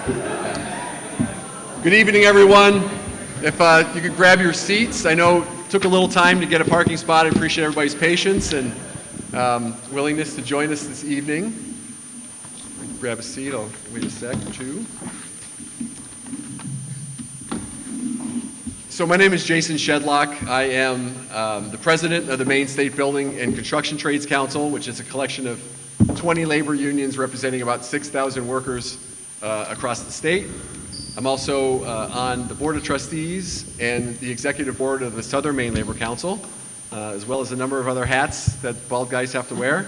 Good evening, everyone. If you could grab your seats. I know it took a little time to get a parking spot. I appreciate everybody's patience and willingness to join us this evening. Grab a seat. I'll wait a sec or two. So my name is Jason Shedlock. I am the president of the Maine State Building and Construction Trades Council, which is a collection of 20 labor unions representing about 6,000 workers across the state. I'm also on the Board of Trustees and the Executive Board of the Southern Maine Labor Council, as well as a number of other hats that bald guys have to wear.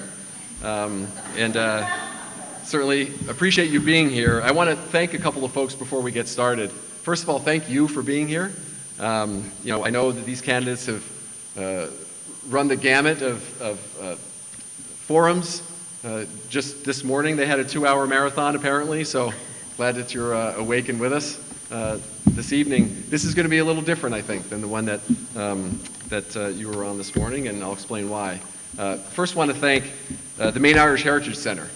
Certainly appreciate you being here. I want to thank a couple of folks before we get started. First of all, thank you for being here. I know that these candidates have run the gamut of forums. Just this morning they had a 2-hour marathon apparently, so glad that you're awake and with us this evening. This is going to be a little different, I think, than the one that you were on this morning, and I'll explain why. First, want to thank the Maine Irish Heritage Center.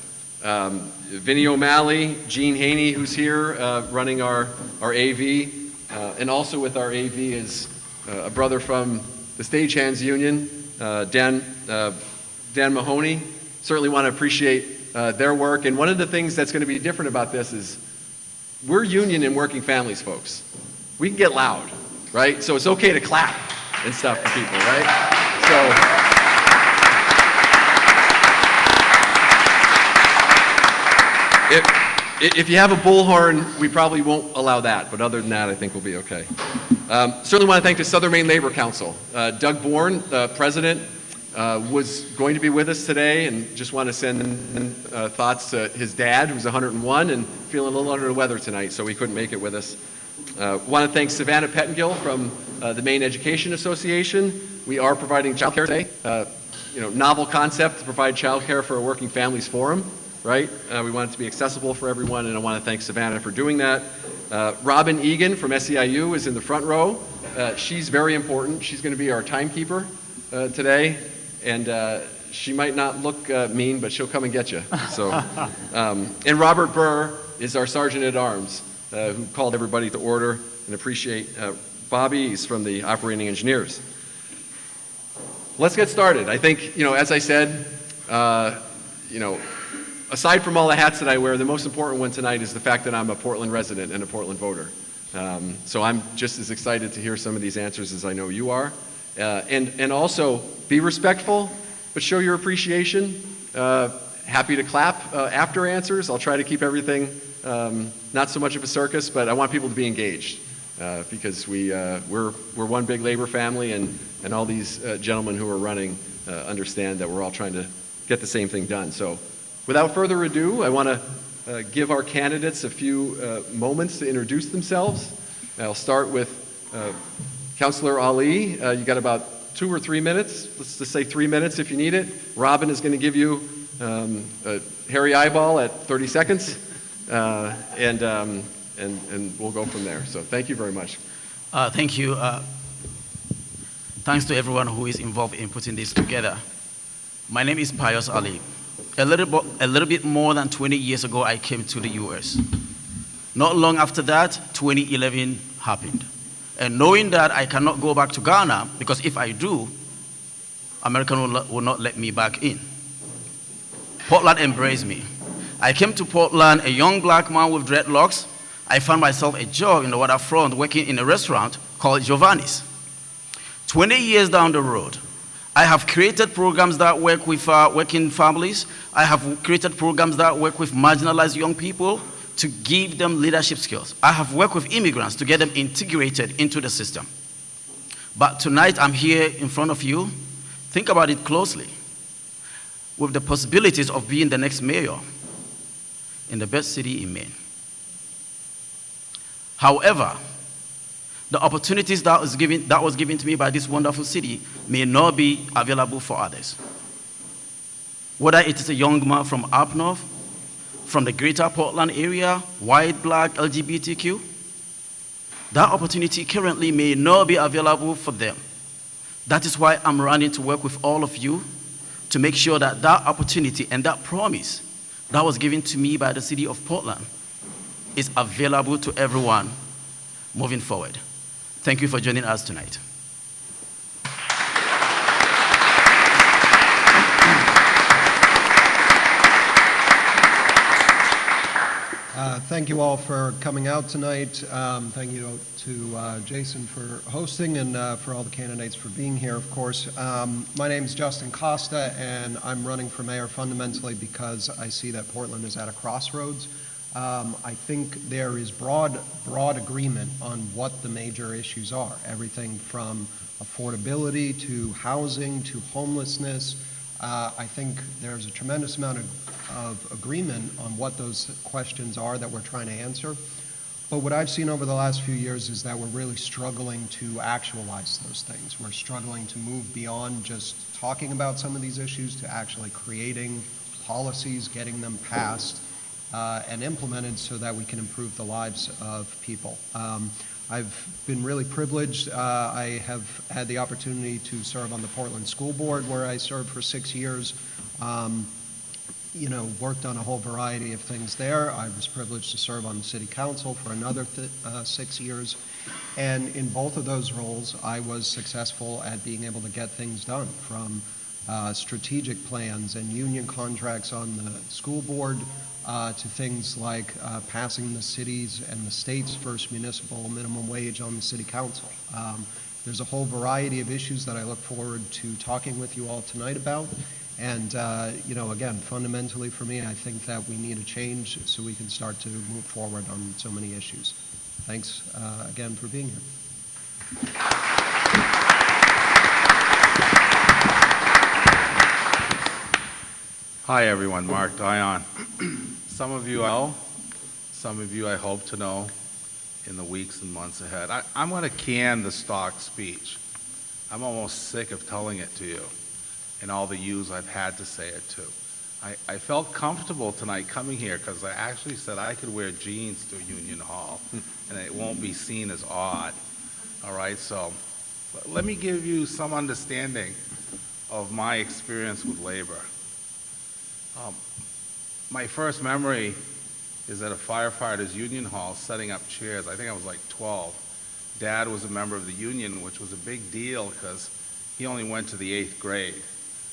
Vinnie O'Malley, Gene Haney, who's here running our AV, and also with our AV is a brother from the Stagehands Union, Dan Mahoney. Certainly want to appreciate their work. And one of the things that's going to be different about this is we're union and working families, folks. We can get loud, right? So it's okay to clap and stuff for people, right? So. If you have a bullhorn, we probably won't allow that, but other than that, I think we'll be okay. Certainly want to thank the Southern Maine Labor Council. Doug Bourne, the president, was going to be with us today, and just want to send thoughts to his dad, who's 101 and feeling a little under the weather tonight, so he couldn't make it with us. Want to thank Savannah Pettengill from the Maine Education Association. We are providing child care today. Novel concept to provide child care for a working families forum. Right? We want it to be accessible for everyone, and I want to thank Savannah for doing that. Robin Egan from SEIU is in the front row. She's very important. She's going to be our timekeeper today, and she might not look mean, but she'll come and get you. So, and Robert Burr is our sergeant at arms, who called everybody to order, and appreciate Bobby. He's from the operating engineers. Let's get started. I think, as I said, aside from all the hats that I wear, the most important one tonight is the fact that I'm a Portland resident and a Portland voter. So I'm just as excited to hear some of these answers as I know you are. And also, be respectful, but show your appreciation. Happy to clap after answers. I'll try to keep everything not so much of a circus, but I want people to be engaged because we're one big labor family, and all these gentlemen who are running understand that we're all trying to get the same thing done. So. Without further ado, I want to give our candidates a few moments to introduce themselves. I'll start with Councilor Ali. You got about 2 or 3 minutes. Let's just say 3 minutes if you need it. Robin is going to give you a hairy eyeball at 30 seconds, and we'll go from there. So thank you very much. Thank you. Thanks to everyone who is involved in putting this together. My name is Pious Ali. A little bit more than 20 years ago, I came to the US. Not long after that, 2011 happened. And knowing that I cannot go back to Ghana, because if I do, America will not let me back in. Portland embraced me. I came to Portland, a young black man with dreadlocks. I found myself a job in the waterfront working in a restaurant called Giovanni's. 20 years down the road, I have created programs that work with working families. I have created programs that work with marginalized young people to give them leadership skills. I have worked with immigrants to get them integrated into the system. But tonight I'm here in front of you. Think about it closely. With the possibilities of being the next mayor in the best city in Maine. However, the opportunities that was given to me by this wonderful city may not be available for others. Whether it is a young man from up north, from the greater Portland area, white, black, LGBTQ, that opportunity currently may not be available for them. That is why I'm running to work with all of you to make sure that that opportunity and that promise that was given to me by the city of Portland is available to everyone moving forward. Thank you for joining us tonight. Thank you all for coming out tonight. Thank you to Jason for hosting and for all the candidates for being here, of course. My name is Justin Costa, and I'm running for mayor fundamentally because I see that Portland is at a crossroads. I think there is broad agreement on what the major issues are, everything from affordability to housing to homelessness. I think there's a tremendous amount of agreement on what those questions are that we're trying to answer. But what I've seen over the last few years is that we're really struggling to actualize those things. We're struggling to move beyond just talking about some of these issues to actually creating policies, getting them passed and implemented so that we can improve the lives of people. I've been really privileged. I have had the opportunity to serve on the Portland School Board, where I served for 6 years. Worked on a whole variety of things there. I was privileged to serve on the City Council for another 6 years. And in both of those roles, I was successful at being able to get things done, from strategic plans and union contracts on the school board to things like passing the city's and the state's first municipal minimum wage on the City Council. There's a whole variety of issues that I look forward to talking with you all tonight about. And, again, fundamentally for me, I think that we need a change so we can start to move forward on so many issues. Thanks again for being here. Hi everyone, Mark Dion. Some of you I know, some of you I hope to know in the weeks and months ahead. I'm going to can the stock speech. I'm almost sick of telling it to you and all the yous I've had to say it to. I felt comfortable tonight coming here because I actually said I could wear jeans to Union Hall and it won't be seen as odd. All right, so let me give you some understanding of my experience with labor. My first memory is at a firefighter's union hall setting up chairs. I think I was like 12. Dad was a member of the union, which was a big deal because he only went to the 8th grade.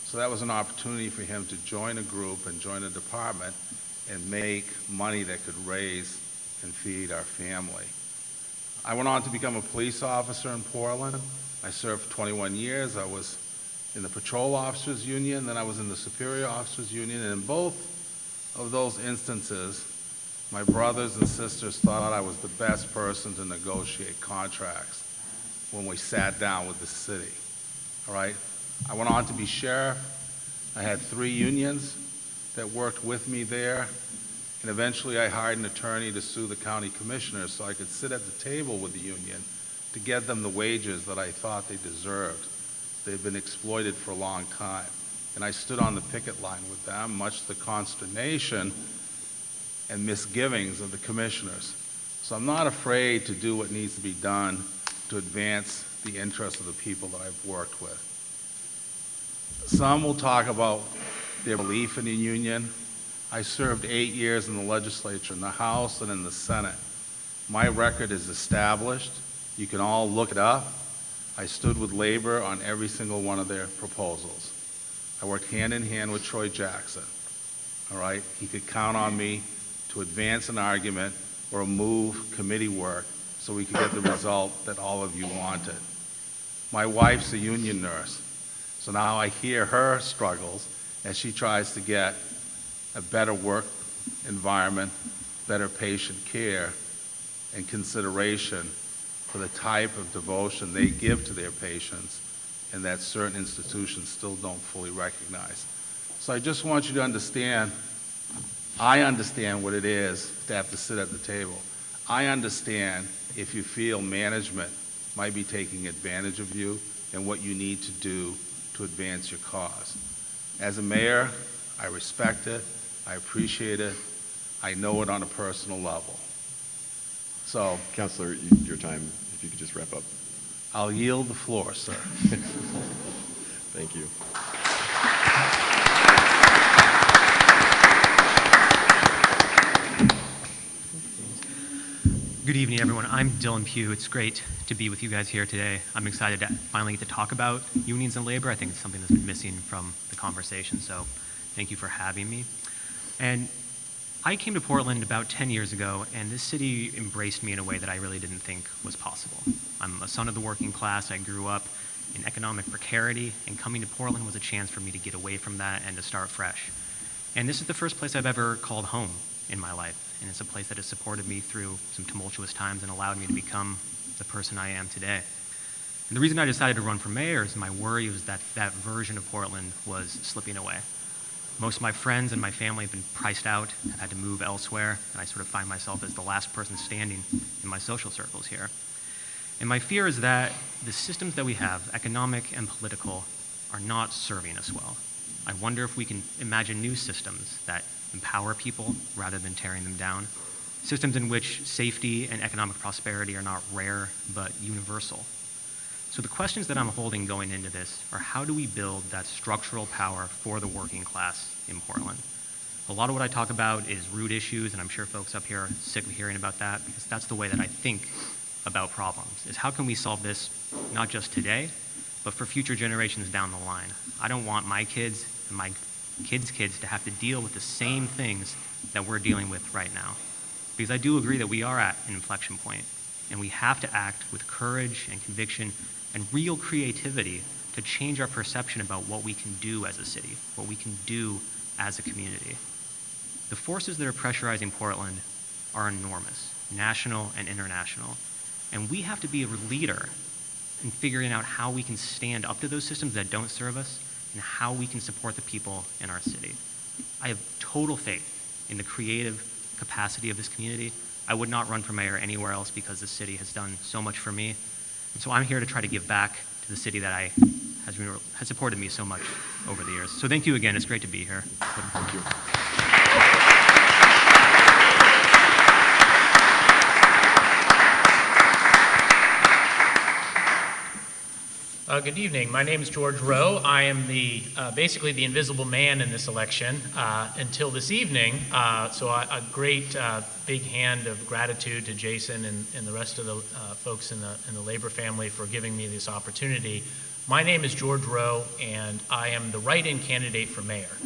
So that was an opportunity for him to join a group and join a department and make money that could raise and feed our family. I went on to become a police officer in Portland. I served for 21 years. I was in the Patrol Officers Union, then I was in the Superior Officers Union, and in both of those instances, my brothers and sisters thought I was the best person to negotiate contracts when we sat down with the city, all right? I went on to be sheriff. I had 3 unions that worked with me there, and eventually I hired an attorney to sue the county commissioners so I could sit at the table with the union to get them the wages that I thought they deserved. They've been exploited for a long time. And I stood on the picket line with them, much to the consternation and misgivings of the commissioners. So I'm not afraid to do what needs to be done to advance the interests of the people that I've worked with. Some will talk about their belief in the union. I served 8 years in the legislature, in the House and in the Senate. My record is established. You can all look it up. I stood with labor on every single one of their proposals. I worked hand in hand with Troy Jackson, all right? He could count on me to advance an argument or move committee work so we could get the result that all of you wanted. My wife's a union nurse, so now I hear her struggles as she tries to get a better work environment, better patient care, and consideration for the type of devotion they give to their patients and that certain institutions still don't fully recognize. So I just want you to understand, I understand what it is to have to sit at the table. I understand if you feel management might be taking advantage of you and what you need to do to advance your cause. As a mayor, I respect it, I appreciate it, I know it on a personal level. So, Councilor, your time, if you could just wrap up. I'll yield the floor, sir. Thank you. Good evening, everyone. I'm Dylan Pugh. It's great to be with you guys here today. I'm excited to finally get to talk about unions and labor. I think it's something that's been missing from the conversation, so thank you for having me. And I came to Portland about 10 years ago, and this city embraced me in a way that I really didn't think was possible. I'm a son of the working class. I grew up in economic precarity, and coming to Portland was a chance for me to get away from that and to start fresh. And this is the first place I've ever called home in my life. And it's a place that has supported me through some tumultuous times and allowed me to become the person I am today. And the reason I decided to run for mayor is my worry was that that version of Portland was slipping away. Most of my friends and my family have been priced out, have had to move elsewhere, and I sort of find myself as the last person standing in my social circles here. And my fear is that the systems that we have, economic and political, are not serving us well. I wonder if we can imagine new systems that empower people rather than tearing them down. Systems in which safety and economic prosperity are not rare, but universal. So the questions that I'm holding going into this are, how do we build that structural power for the working class in Portland? A lot of what I talk about is root issues, and I'm sure folks up here are sick of hearing about that, because that's the way that I think about problems, is how can we solve this not just today, but for future generations down the line. I don't want my kids and my kids' kids to have to deal with the same things that we're dealing with right now. Because I do agree that we are at an inflection point, and we have to act with courage and conviction and real creativity to change our perception about what we can do as a city, what we can do as a community. The forces that are pressurizing Portland are enormous, national and international, and we have to be a leader in figuring out how we can stand up to those systems that don't serve us and how we can support the people in our city. I have total faith in the creative capacity of this community. I would not run for mayor anywhere else because the city has done so much for me. And so I'm here to try to give back to the city that has supported me so much over the years. So thank you again. It's great to be here. Thank you. Good evening. My name is George Rheault. I am basically the invisible man in this election until this evening. So a great big hand of gratitude to Jason and the rest of the folks in the labor family for giving me this opportunity. My name is George Rheault, and I am the write-in candidate for mayor.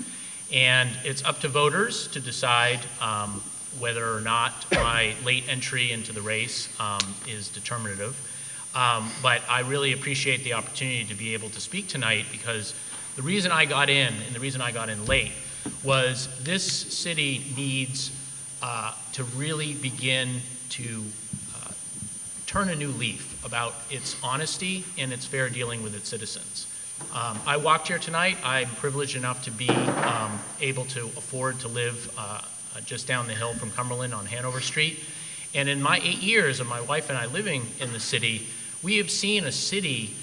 And it's up to voters to decide whether or not my late entry into the race is determinative. But I really appreciate the opportunity to be able to speak tonight, because the reason I got in, and the reason I got in late, was this city needs to really begin to turn a new leaf about its honesty and its fair dealing with its citizens. I walked here tonight. I'm privileged enough to be able to afford to live just down the hill from Cumberland on Hanover Street. And in my 8 years of my wife and I living in the city, we have seen a city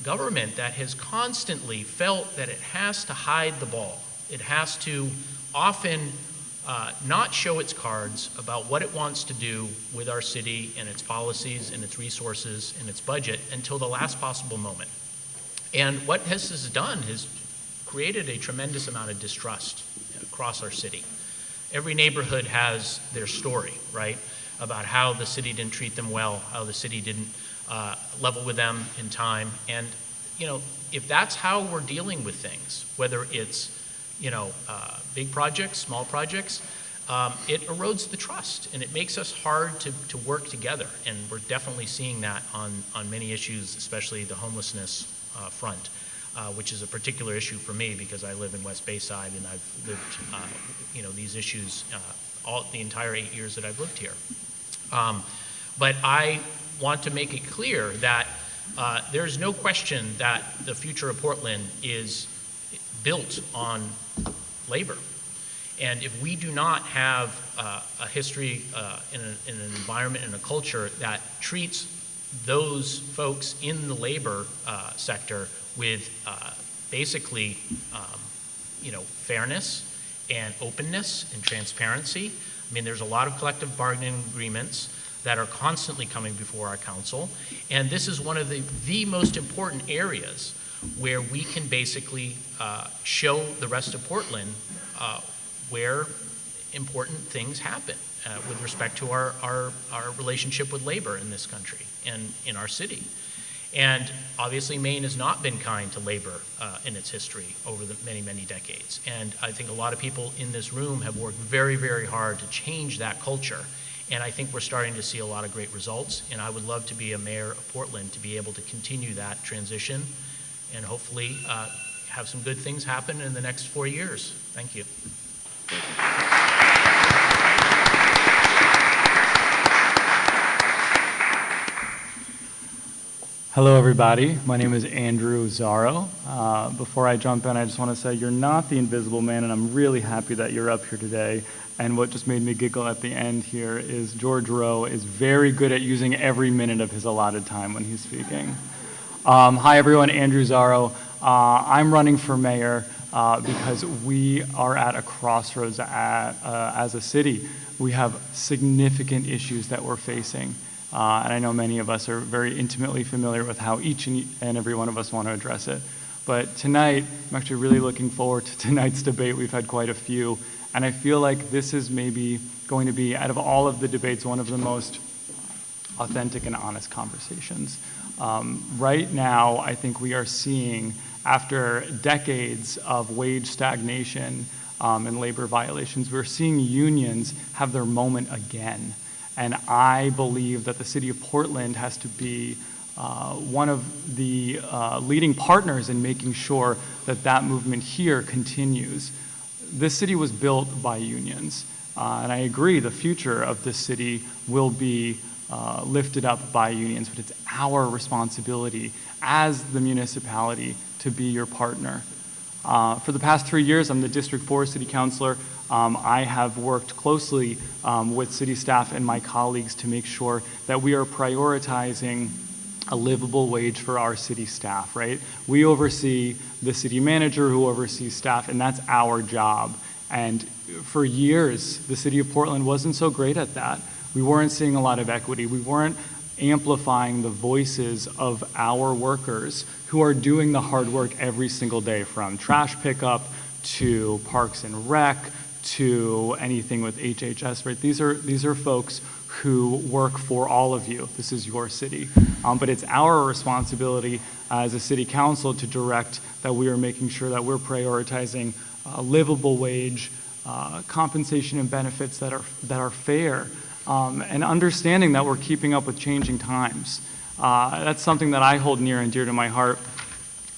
government that has constantly felt that it has to hide the ball. It has to often not show its cards about what it wants to do with our city and its policies and its resources and its budget until the last possible moment. And what this has done is created a tremendous amount of distrust across our city. Every neighborhood has their story, right? About how the city didn't treat them well, how the city didn't level with them in time. And, you know, if that's how we're dealing with things, whether it's, you know, big projects, small projects, it erodes the trust, and it makes us hard to work together. And we're definitely seeing that on many issues, especially the homelessness front, which is a particular issue for me because I live in West Bayside, and I've lived, you know, these issues the entire 8 years that I've lived here. But I want to make it clear that there's no question that the future of Portland is built on labor. And if we do not have a history in an environment and a culture that treats those folks in the labor sector with basically, you know, fairness and openness and transparency. I mean, there's a lot of collective bargaining agreements that are constantly coming before our council, and this is one of the most important areas where we can basically show the rest of Portland where important things happen. with respect to our relationship with labor in this country and in our city. And obviously, Maine has not been kind to labor in its history over the many, many decades. And I think a lot of people in this room have worked very, very hard to change that culture. And I think we're starting to see a lot of great results. And I would love to be a mayor of Portland to be able to continue that transition and hopefully have some good things happen in the next 4 years. Thank you. Hello, everybody. My name is Andrew Zarro. Before I jump in, I just want to say you're not the invisible man, and I'm really happy that you're up here today. And what just made me giggle at the end here is George Rheault is very good at using every minute of his allotted time when he's speaking. Hi, everyone. Andrew Zarro. I'm running for mayor because we are at a crossroads as a city. We have significant issues that we're facing. And I know many of us are very intimately familiar with how each and every one of us want to address it. But tonight, I'm actually really looking forward to tonight's debate. We've had quite a few. And I feel like this is maybe going to be, out of all of the debates, one of the most authentic and honest conversations. Right now, I think we are seeing, after decades of wage stagnation and labor violations, we're seeing unions have their moment again. And I believe that the city of Portland has to be one of the leading partners in making sure that that movement here continues. This city was built by unions, and I agree the future of this city will be lifted up by unions, but it's our responsibility as the municipality to be your partner. For the past 3 years, I'm the District 4 City Councilor. I have worked closely with city staff and my colleagues to make sure that we are prioritizing a livable wage for our city staff, right? We oversee the city manager who oversees staff, and that's our job. And for years, the city of Portland wasn't so great at that. We weren't seeing a lot of equity. We weren't amplifying the voices of our workers who are doing the hard work every single day, from trash pickup to Parks and Rec to anything with HHS, right? These are folks who work for all of you. This is your city. But it's our responsibility as a city council to direct that we are making sure that we're prioritizing a livable wage, compensation and benefits that are fair, and understanding that we're keeping up with changing times. That's something that I hold near and dear to my heart.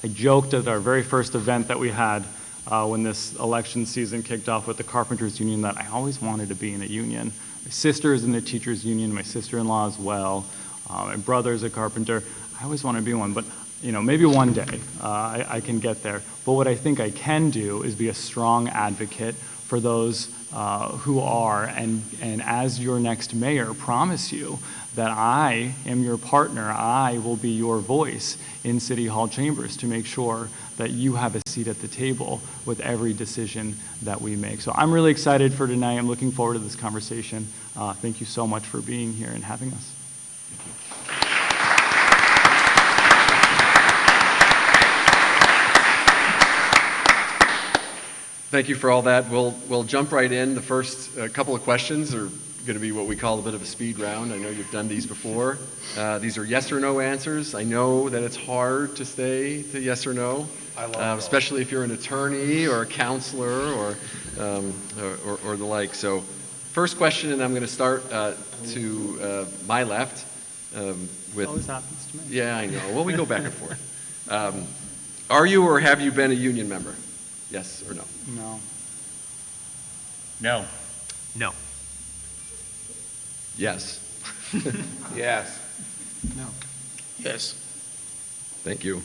I joked at our very first event that we had when this election season kicked off with the Carpenters Union that I always wanted to be in a union. My sister is in the teachers union, my sister-in-law as well. My brother's a carpenter. I always want to be one, but maybe one day I can get there. But what I think I can do is be a strong advocate for those who are, and as your next mayor, promise you that I am your partner. I will be your voice in City Hall chambers to make sure that you have a seat at the table with every decision that we make. So I'm really excited for tonight. I'm looking forward to this conversation. Thank you so much for being here and having us. Thank you for all that. We'll jump right in. The first couple of questions are going to be what we call a bit of a speed round. I know you've done these before. These are yes or no answers. I know that it's hard to stay to yes or no, especially if you're an attorney or a counselor or the like. So first question, and I'm going to start to my left. With, Always happens to me. Yeah, I know. Well, we go back and forth. Are you or have you been a union member? Yes or no? No. No. No. Yes. Yes. No. Yes. Thank you.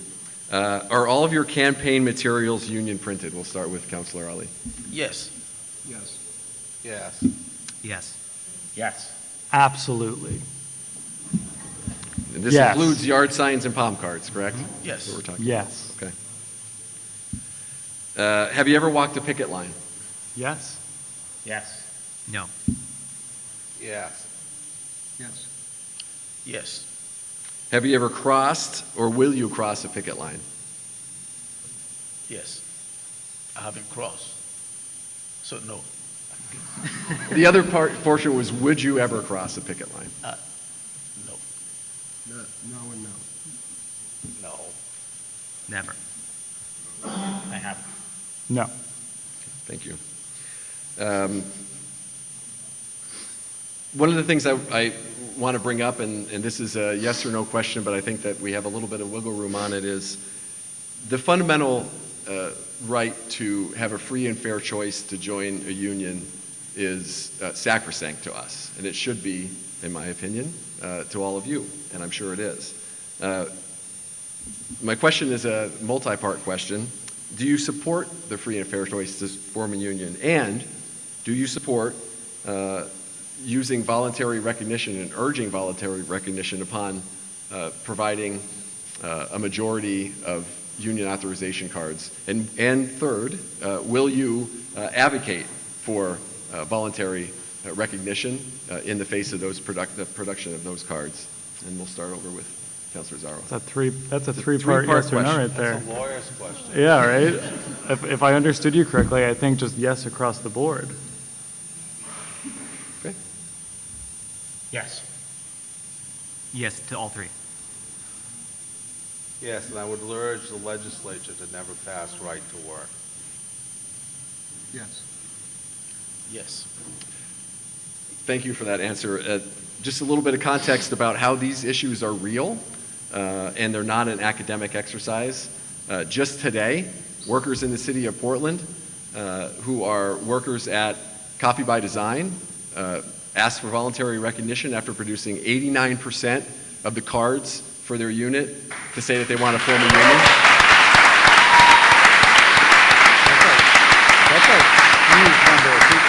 Are all of your campaign materials union printed? We'll start with Councilor Ali. Yes. Yes. Yes. Yes. Yes. Absolutely. And this Yes. includes yard signs and palm cards, correct? Yes. That's what we're talking Yes. about. Okay. Have you ever walked a picket line? Yes. Yes. No. Yes. Yes. Yes. Have you ever crossed or will you cross a picket line? Yes. I haven't crossed. So no. The other portion was, would you ever cross a picket line? No. No and no. No. Never. I haven't. No. Thank you. One of the things I want to bring up, and this is a yes or no question, but I think that we have a little bit of wiggle room on it, is the fundamental right to have a free and fair choice to join a union is sacrosanct to us, and it should be, in my opinion, to all of you, and I'm sure it is. My question is a multi-part question. Do you support the free and fair choice to form a union? And do you support using voluntary recognition and urging voluntary recognition upon providing a majority of union authorization cards? And third, will you advocate for voluntary recognition in the face of the production of those cards? And we'll start over with Councilor Zarro. That's a three-part yes or no question. right there. That's a lawyer's question. Yeah, right? If I understood you correctly, I think just yes across the board. Okay. Yes. Yes to all three. Yes, and I would urge the legislature to never pass right to work. Yes. Yes. Thank you for that answer. Just a little bit of context about how these issues are real, and they're not an academic exercise. Just today, workers in the city of Portland, who are workers at Coffee by Design, asked for voluntary recognition after producing 89% of the cards for their unit to say that they want to form a union. That's a huge number of people.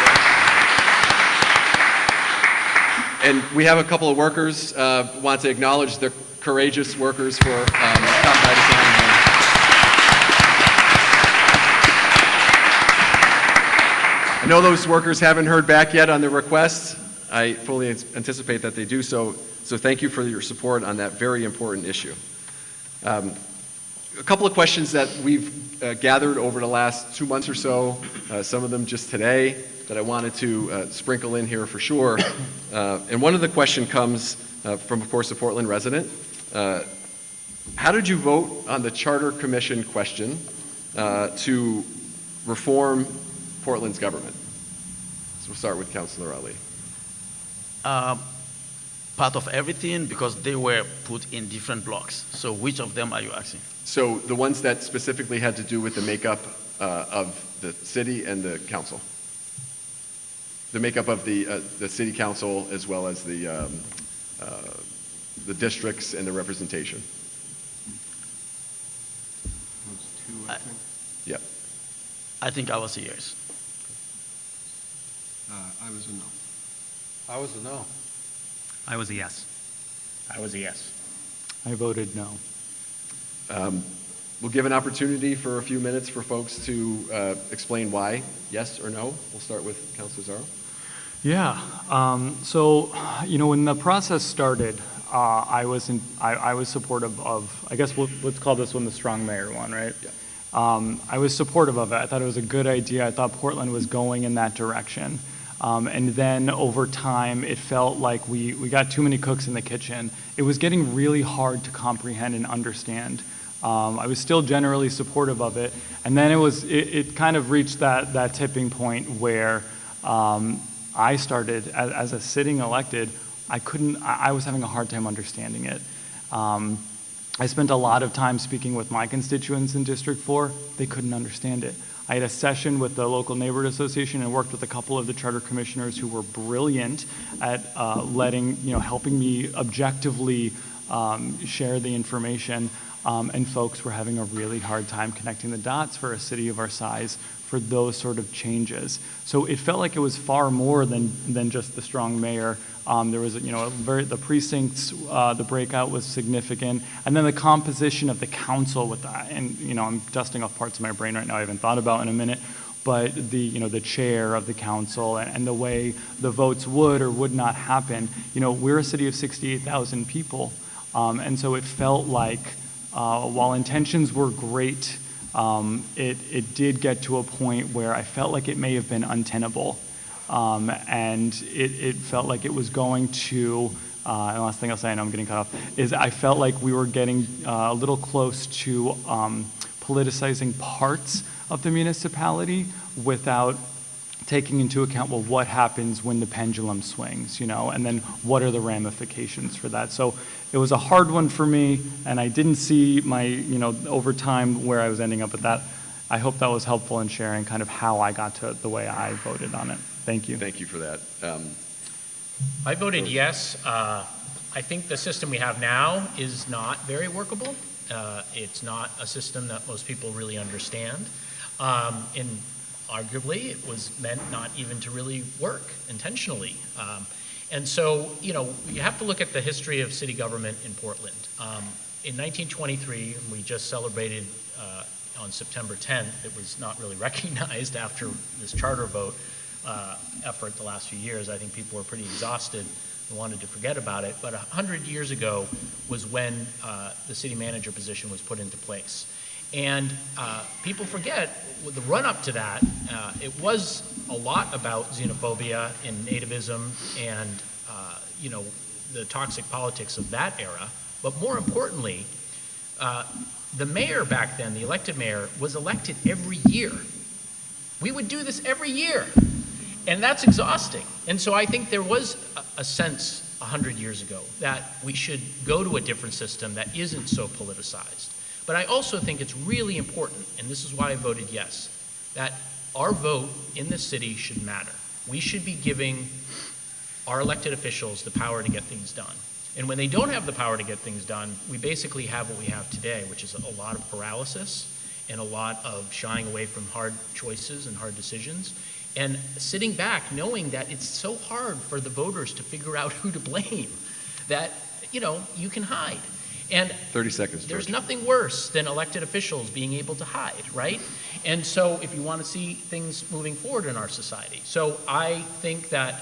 And we have a couple of workers, want to acknowledge the courageous workers for Coffee by Design. I know those workers haven't heard back yet on their requests. I fully anticipate that they do so. So thank you for your support on that very important issue. A couple of questions that we've gathered over the last 2 months or so, some of them just today, that I wanted to sprinkle in here for sure. And one of the question comes from, of course, a Portland resident. How did you vote on the Charter Commission question to reform Portland's government? So we'll start with Councilor Ali. Part of everything, because they were put in different blocks. So which of them are you asking? So the ones that specifically had to do with the makeup of the city and the council. The makeup of the city council as well as the districts and the representation. Those two, I think. Yep. I think I was a yes. I was a no. I was a no. I was a yes. I was a yes. I voted no. We'll give an opportunity for a few minutes for folks to explain why, yes or no. We'll start with Councilor Zarro. Yeah. So, when the process started, I was supportive of, I guess let's call this one the strong mayor one, right? Yeah. I was supportive of it. I thought it was a good idea. I thought Portland was going in that direction. And then over time, it felt like we got too many cooks in the kitchen. It was getting really hard to comprehend and understand. I was still generally supportive of it. And then it kind of reached that tipping point where I started, as a sitting elected, I was having a hard time understanding it. I spent a lot of time speaking with my constituents in District 4. They couldn't understand it. I had a session with the local neighborhood association and worked with a couple of the charter commissioners who were brilliant at helping me objectively share the information. And folks were having a really hard time connecting the dots for a city of our size for those sort of changes. So it felt like it was far more than just the strong mayor. There was, the precincts, the breakout was significant, and then the composition of the council with that. And I'm dusting off parts of my brain right now I haven't thought about in a minute, but the chair of the council and the way the votes would or would not happen. We're a city of 68,000 people, and so it felt like while intentions were great, it did get to a point where I felt like it may have been untenable. And it felt like it was going to, and the last thing I'll say, I know I'm getting cut off, is I felt like we were getting a little close to politicizing parts of the municipality without taking into account, well, what happens when the pendulum swings, and then what are the ramifications for that? So it was a hard one for me, and I didn't see my, over time where I was ending up, but that, I hope that was helpful in sharing kind of how I got to the way I voted on it. Thank you. Thank you for that. I voted yes. I think the system we have now is not very workable. It's not a system that most people really understand. And arguably, it was meant not even to really work intentionally. And so, you have to look at the history of city government in Portland. In 1923, we just celebrated on September 10th, it was not really recognized after this charter vote effort the last few years. I think people were pretty exhausted and wanted to forget about it. But 100 years ago was when the city manager position was put into place. And people forget, with the run-up to that, it was a lot about xenophobia and nativism and, the toxic politics of that era. But more importantly, the mayor back then, the elected mayor, was elected every year. We would do this every year, and that's exhausting. And so I think there was a sense 100 years ago that we should go to a different system that isn't so politicized. But I also think it's really important, and this is why I voted yes, that our vote in this city should matter. We should be giving our elected officials the power to get things done. And when they don't have the power to get things done, we basically have what we have today, which is a lot of paralysis and a lot of shying away from hard choices and hard decisions, and sitting back knowing that it's so hard for the voters to figure out who to blame that, you can hide. And 30 seconds, George. There's nothing worse than elected officials being able to hide, right? And so if you want to see things moving forward in our society. So I think that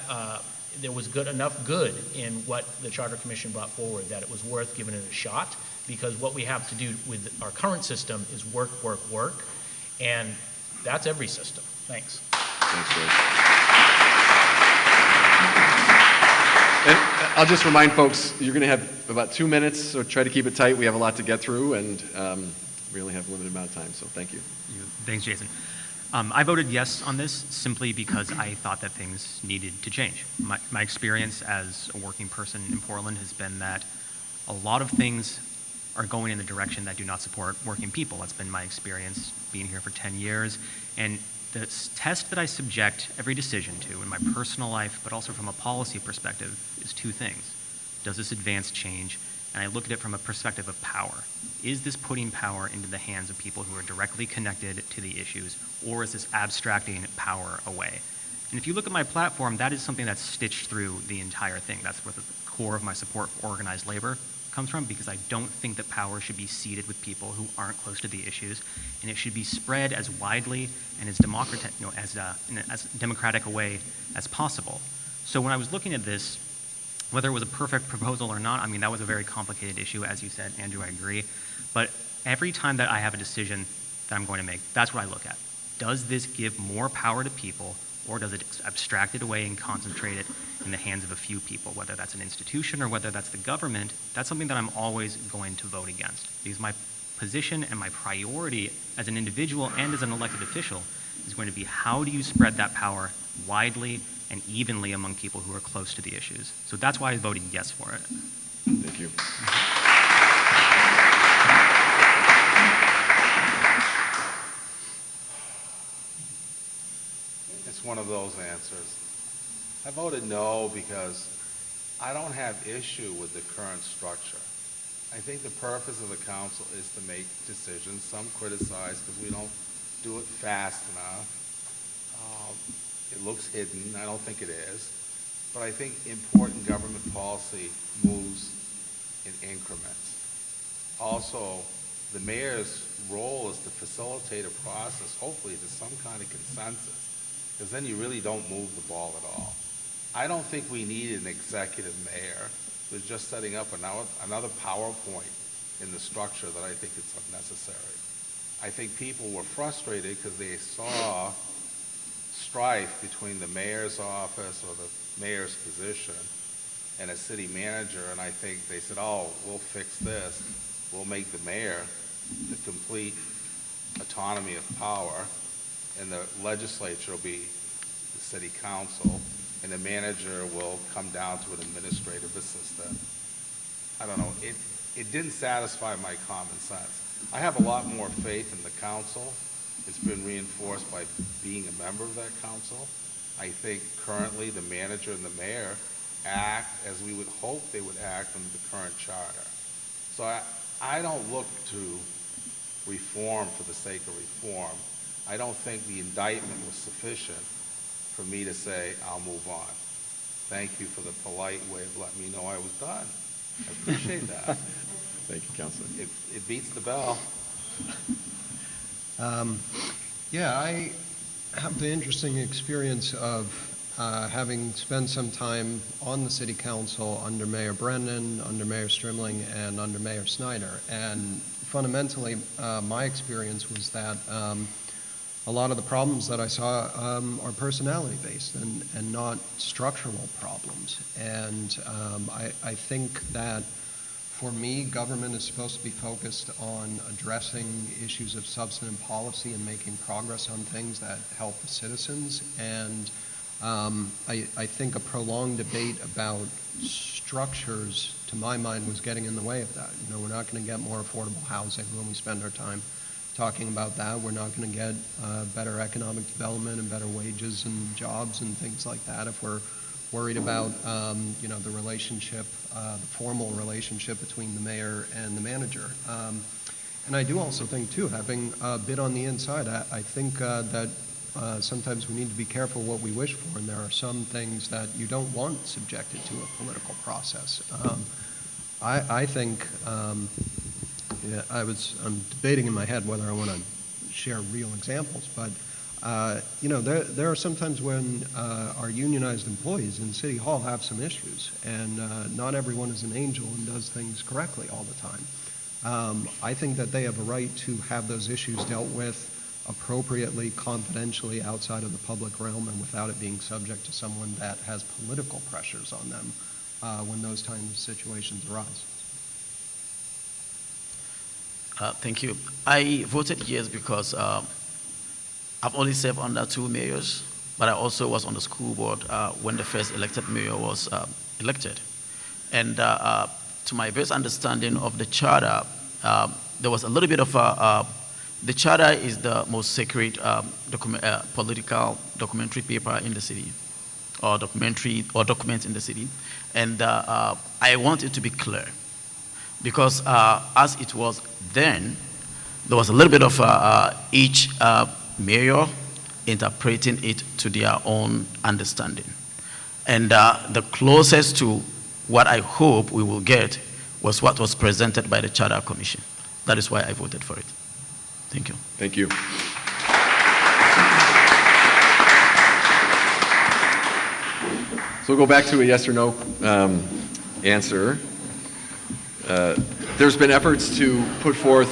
there was enough good in what the Charter Commission brought forward that it was worth giving it a shot, because what we have to do with our current system is work, and that's every system. Thanks. Thanks, George. And I'll just remind folks, you're going to have about 2 minutes, so try to keep it tight. We have a lot to get through, and we only have a limited amount of time, so thank you. Thanks, Jason. I voted yes on this simply because I thought that things needed to change. My experience as a working person in Portland has been that a lot of things are going in the direction that do not support working people. That's been my experience being here for 10 years. And the test that I subject every decision to in my personal life, but also from a policy perspective, is two things. Does this advance change? And I look at it from a perspective of power. Is this putting power into the hands of people who are directly connected to the issues, or is this abstracting power away? And if you look at my platform, that is something that's stitched through the entire thing. That's where the core of my support for organized labor comes from, because I don't think that power should be seated with people who aren't close to the issues, and it should be spread as widely and as in as democratic a way as possible. So when I was looking at this, whether it was a perfect proposal or not, that was a very complicated issue, as you said, Andrew, I agree. But every time that I have a decision that I'm going to make, that's what I look at. Does this give more power to people, or does it abstract it away and concentrate it in the hands of a few people, whether that's an institution or whether that's the government? That's something that I'm always going to vote against, because my position and my priority as an individual and as an elected official is going to be, how do you spread that power widely and evenly among people who are close to the issues? So that's why I voted yes for it. Thank you. It's one of those answers. I voted no because I don't have issue with the current structure. I think the purpose of the council is to make decisions. Some criticize because we don't do it fast enough. It looks hidden. I don't think it is. But I think important government policy moves in increments. Also, the mayor's role is to facilitate a process, hopefully to some kind of consensus, because then you really don't move the ball at all. I don't think we need an executive mayor who's just setting up another PowerPoint in the structure that I think it's unnecessary. I think people were frustrated because they saw strife between the mayor's office or the mayor's position and a city manager, and I think they said, oh, we'll fix this. We'll make the mayor the complete autonomy of power, and the legislature will be the city council, and the manager will come down to an administrative assistant. I don't know, it didn't satisfy my common sense. I have a lot more faith in the council. It's been reinforced by being a member of that council. I think currently the manager and the mayor act as we would hope they would act under the current charter. So I don't look to reform for the sake of reform. I don't think the indictment was sufficient for me to say, I'll move on. Thank you for the polite way of letting me know I was done. I appreciate that. Thank you, Councilor. It beats the bell. Yeah, I have the interesting experience of having spent some time on the city council under Mayor Brennan, under Mayor Strimling, and under Mayor Snyder. And fundamentally, my experience was that a lot of the problems that I saw are personality-based and not structural problems. And I think that for me, government is supposed to be focused on addressing issues of substantive policy and making progress on things that help the citizens. And I think a prolonged debate about structures, to my mind, was getting in the way of that. You know, we're not going to get more affordable housing when we spend our time talking about that. We're not going to get better economic development and better wages and jobs and things like that if we're worried about, you know, the relationship, the formal relationship between the mayor and the manager. And I do also think, too, having been on the inside, I think that sometimes we need to be careful what we wish for, and there are some things that you don't want subjected to a political process. I think, yeah, I'm debating in my head whether I want to share real examples, but you know, there are some times when our unionized employees in City Hall have some issues, and not everyone is an angel and does things correctly all the time. I think that they have a right to have those issues dealt with appropriately, confidentially, outside of the public realm, and without it being subject to someone that has political pressures on them when those kinds of situations arise. Thank you. I voted yes because I've only served under 2 mayors, but I also was on the school board when the first elected mayor was elected. And to my best understanding of the charter, there was a little bit of the charter is the most sacred political documentary paper in the city, or documents in the city. And I want it to be clear, because as it was then, there was a little bit of each mayor interpreting it to their own understanding. And the closest to what I hope we will get was what was presented by the Charter Commission. That is why I voted for it. Thank you. Thank you. So we'll go back to a yes or no answer. There's been efforts to put forth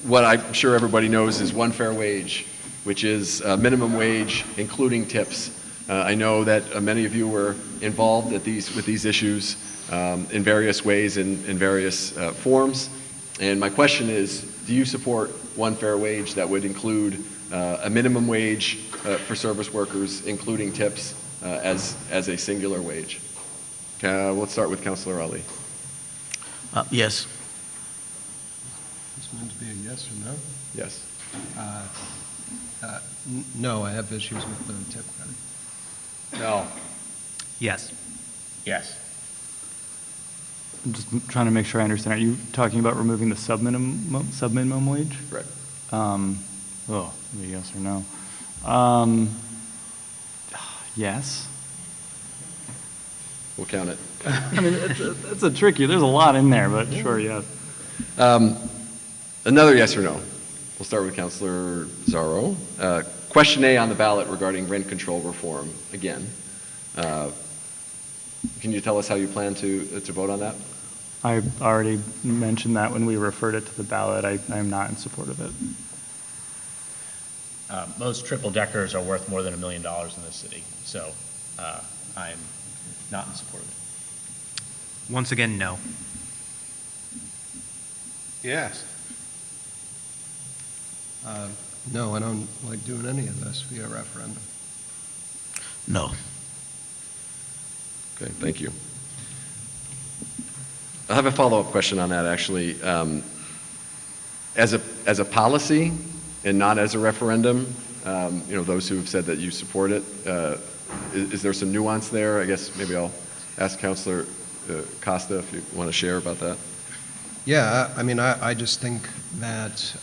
what I'm sure everybody knows is one fair wage, which is minimum wage, including tips. I know that many of you were involved with these issues in various ways, in various forms. And my question is, do you support one fair wage that would include a minimum wage for service workers, including tips, as a singular wage? Let's start with Councilor Ali. Yes. This meant to be a yes or no? Yes. No, I have issues with the tip credit. No. Yes. Yes. I'm just trying to make sure I understand. Are you talking about removing the subminimum wage? Correct. Maybe yes or no. Yes. We'll count it. I mean, it's a tricky, there's a lot in there, but sure, yes. Another yes or no. We'll start with Councilor Zarro. Question A on the ballot regarding rent control reform. Again, can you tell us how you plan to vote on that? I already mentioned that when we referred it to the ballot. I am not in support of it. Most triple deckers are worth more than $1 million in this city, so I'm not in support of it. Once again, no. Yes. No, I don't like doing any of this via referendum. No. Okay, thank you. I have a follow-up question on that, actually. As a policy and not as a referendum, those who have said that you support it, is there some nuance there? I guess maybe I'll ask Councilor Costa if you want to share about that. Yeah, I mean, I just think that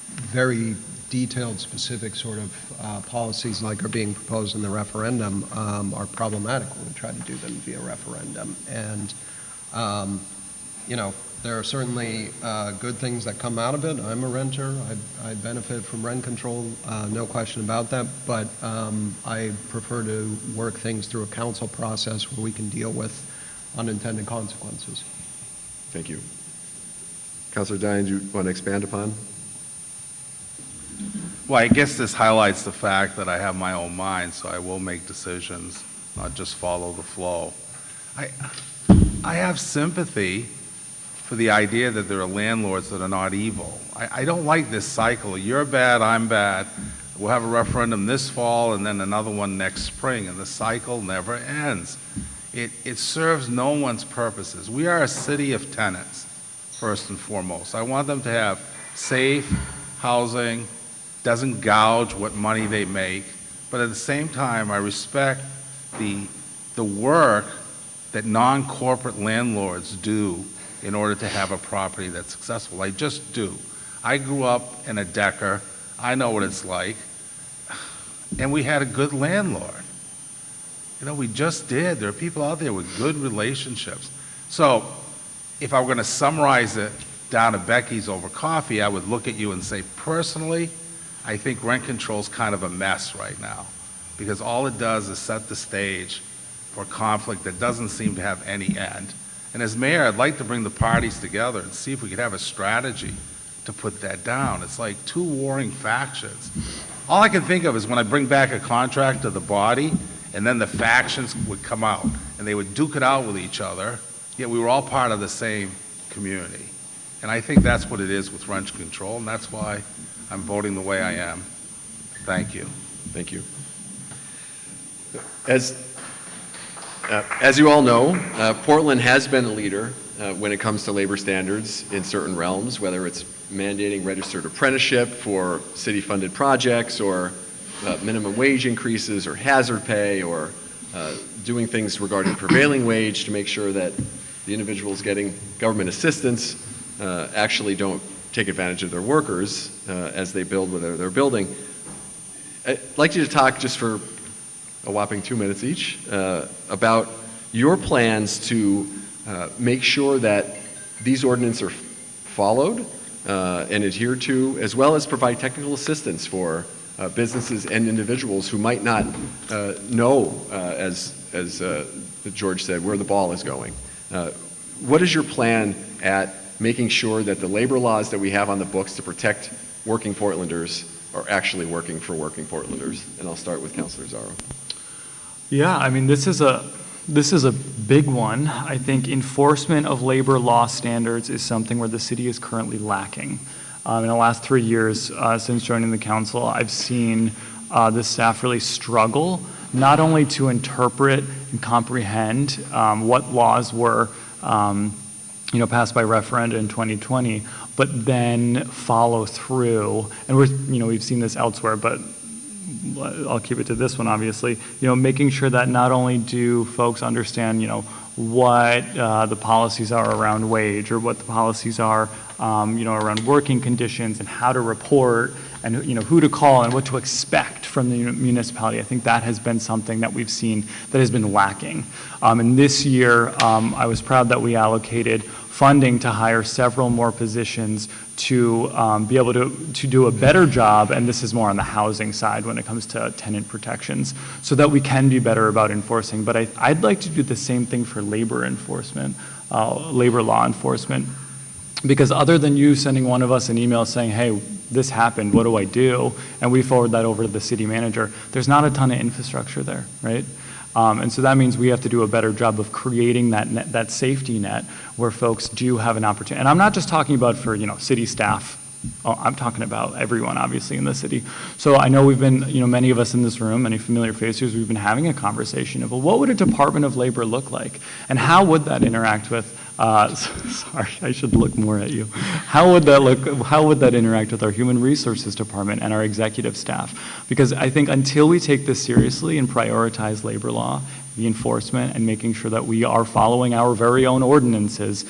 very detailed, specific sort of policies like are being proposed in the referendum are problematic when we try to do them via referendum. And, there are certainly good things that come out of it. I'm a renter. I benefit from rent control, no question about that. But I prefer to work things through a council process where we can deal with unintended consequences. Thank you. Councilor Dion, do you want to expand upon? Well, I guess this highlights the fact that I have my own mind, so I will make decisions, not just follow the flow. I have sympathy for the idea that there are landlords that are not evil. I don't like this cycle. You're bad, I'm bad. We'll have a referendum this fall and then another one next spring, and the cycle never ends. It serves no one's purposes. We are a city of tenants, first and foremost. I want them to have safe housing, doesn't gouge what money they make, but at the same time, I respect the work that non-corporate landlords do in order to have a property that's successful. I just do. I grew up in a Decker. I know what it's like. And we had a good landlord. We just did. There are people out there with good relationships. So if I were going to summarize it down to Becky's over coffee, I would look at you and say, personally, I think rent control is kind of a mess right now, because all it does is set the stage for conflict that doesn't seem to have any end. And as mayor, I'd like to bring the parties together and see if we could have a strategy to put that down. It's like two warring factions. All I can think of is when I bring back a contract to the body, and then the factions would come out, and they would duke it out with each other, yet we were all part of the same community. And I think that's what it is with rent control, and that's why I'm voting the way I am. Thank you. Thank you. As you all know, Portland has been a leader when it comes to labor standards in certain realms, whether it's mandating registered apprenticeship for city-funded projects, or minimum wage increases, or hazard pay, or doing things regarding prevailing wage to make sure that the individuals getting government assistance actually don't take advantage of their workers as they build what they're building. I'd like you to talk just for a whopping 2 minutes each about your plans to make sure that these ordinances are followed and adhered to, as well as provide technical assistance for businesses and individuals who might not know, as George said, where the ball is going. What is your plan at making sure that the labor laws that we have on the books to protect working Portlanders are actually working for working Portlanders? And I'll start with Councilor Zarro. Yeah, I mean, this is a big one. I think enforcement of labor law standards is something where the city is currently lacking. In the last 3 years since joining the council, I've seen the staff really struggle not only to interpret and comprehend what laws were passed by referenda in 2020, but then follow through. And we've seen this elsewhere, but I'll keep it to this one, obviously. Making sure that not only do folks understand, what the policies are around wage, or what the policies are, around working conditions, and how to report, and who to call and what to expect from the municipality. I think that has been something that we've seen that has been lacking. And this year, I was proud that we allocated funding to hire several more positions to be able to do a better job, and this is more on the housing side when it comes to tenant protections, so that we can be better about enforcing. But I'd like to do the same thing for labor enforcement, labor law enforcement. Because other than you sending one of us an email saying, hey, this happened, what do I do? And we forward that over to the city manager, there's not a ton of infrastructure there, right? And so that means we have to do a better job of creating that safety net where folks do have an opportunity. And I'm not just talking about for, city staff. I'm talking about everyone, obviously, in the city. So I know we've been, many of us in this room, many familiar faces, we've been having a conversation about what would a Department of Labor look like? And how would that interact with, sorry, I should look more at you. How would that interact with our Human Resources Department and our executive staff? Because I think until we take this seriously and prioritize labor law, the enforcement, and making sure that we are following our very own ordinances,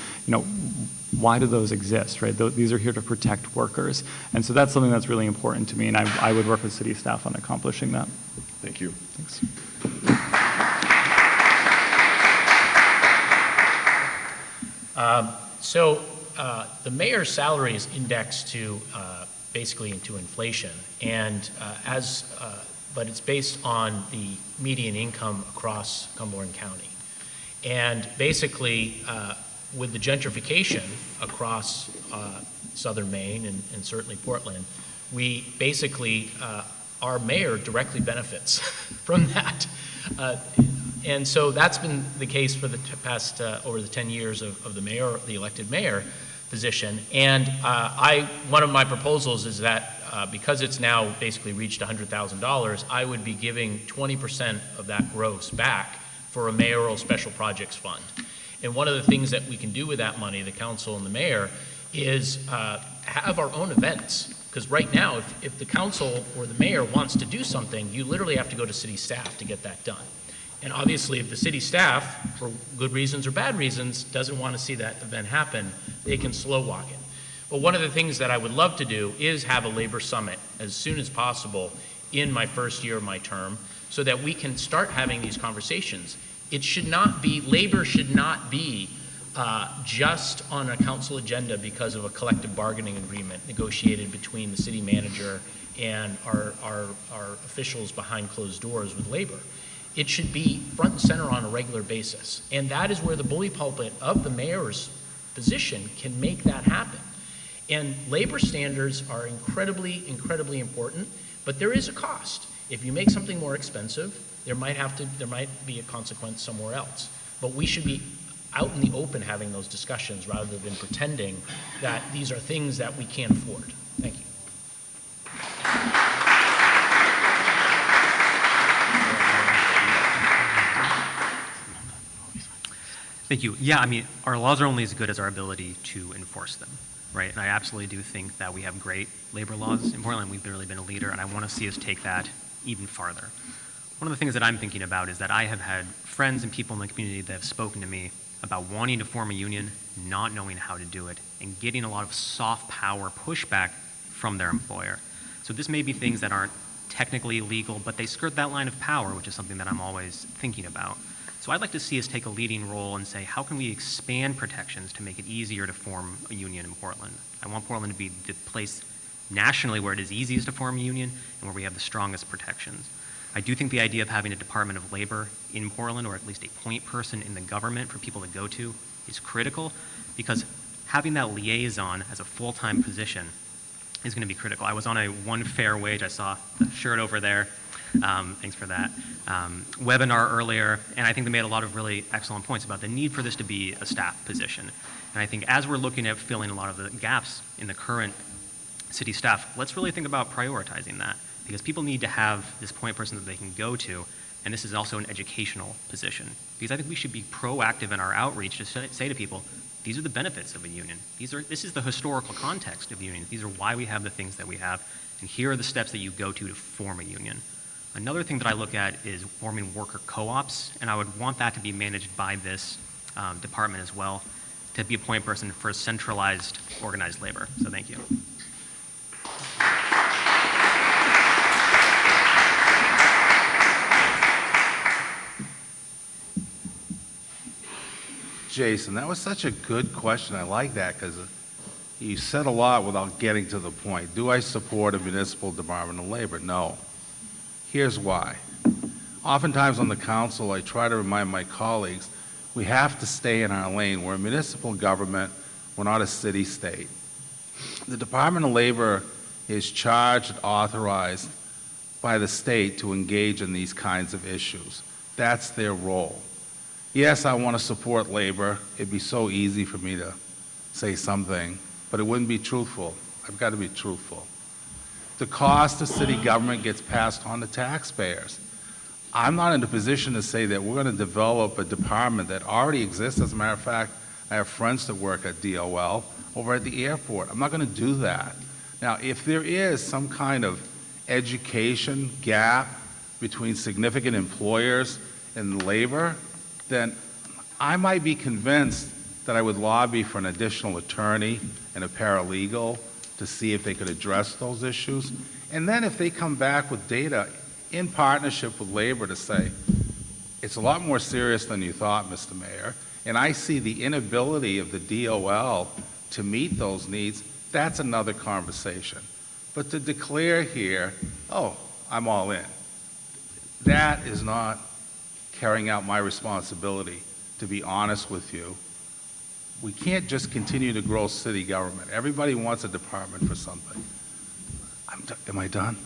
why do those exist, right? These are here to protect workers. And so that's something that's really important to me, and I would work with city staff on accomplishing that. Thank you. Thanks. The mayor's salary is indexed to basically into inflation, and but it's based on the median income across Cumberland County. And basically, with the gentrification across southern Maine and certainly Portland, we basically, our mayor directly benefits from that. And so that's been the case for the past, over the 10 years of the elected mayor position. And one of my proposals is that because it's now basically reached $100,000, I would be giving 20% of that gross back for a mayoral special projects fund. And one of the things that we can do with that money, the council and the mayor, is have our own events. Because right now, if the council or the mayor wants to do something, you literally have to go to city staff to get that done. And obviously, if the city staff, for good reasons or bad reasons, doesn't want to see that event happen, they can slow walk it. But one of the things that I would love to do is have a labor summit as soon as possible in my first year of my term, so that we can start having these conversations. It should not be, labor should not be just on a council agenda because of a collective bargaining agreement negotiated between the city manager and our officials behind closed doors with labor. It should be front and center on a regular basis. And that is where the bully pulpit of the mayor's position can make that happen. And labor standards are incredibly, incredibly important, but there is a cost. If you make something more expensive, there might be a consequence somewhere else. But we should be out in the open having those discussions rather than pretending that these are things that we can't afford. Thank you. Thank you. Yeah, I mean, our laws are only as good as our ability to enforce them, right? And I absolutely do think that we have great labor laws in Portland. We've literally been a leader, and I want to see us take that even farther. One of the things that I'm thinking about is that I have had friends and people in the community that have spoken to me about wanting to form a union, not knowing how to do it, and getting a lot of soft power pushback from their employer. So this may be things that aren't technically legal, but they skirt that line of power, which is something that I'm always thinking about. So I'd like to see us take a leading role and say, how can we expand protections to make it easier to form a union in Portland? I want Portland to be the place nationally where it is easiest to form a union and where we have the strongest protections. I do think the idea of having a Department of Labor in Portland, or at least a point person in the government for people to go to, is critical, because having that liaison as a full-time position is going to be critical. I was on a one fair wage, I saw the shirt over there, thanks for that, webinar earlier, and I think they made a lot of really excellent points about the need for this to be a staff position. And I think as we're looking at filling a lot of the gaps in the current city staff, let's really think about prioritizing that, because people need to have this point person that they can go to, and this is also an educational position. Because I think we should be proactive in our outreach to say to people, these are the benefits of a union. This is the historical context of unions. These are why we have the things that we have, and here are the steps that you go to form a union. Another thing that I look at is forming worker co-ops, and I would want that to be managed by this department as well, to be a point person for centralized organized labor. So thank you. Jason, that was such a good question. I like that because you said a lot without getting to the point. Do I support a municipal Department of Labor? No. Here's why. Oftentimes on the council, I try to remind my colleagues, we have to stay in our lane. We're a municipal government. We're not a city-state. The Department of Labor is charged and authorized by the state to engage in these kinds of issues. That's their role. Yes, I want to support labor. It'd be so easy for me to say something, but it wouldn't be truthful. I've got to be truthful. The cost of city government gets passed on to taxpayers. I'm not in a position to say that we're going to develop a department that already exists. As a matter of fact, I have friends that work at DOL over at the airport. I'm not going to do that. Now, if there is some kind of education gap between significant employers and labor, then I might be convinced that I would lobby for an additional attorney and a paralegal to see if they could address those issues. And then if they come back with data in partnership with labor to say, it's a lot more serious than you thought, Mr. Mayor, and I see the inability of the DOL to meet those needs, that's another conversation. But to declare here, oh, I'm all in, that is not carrying out my responsibility, to be honest with you. We can't just continue to grow city government. Everybody wants a department for something. Am I done?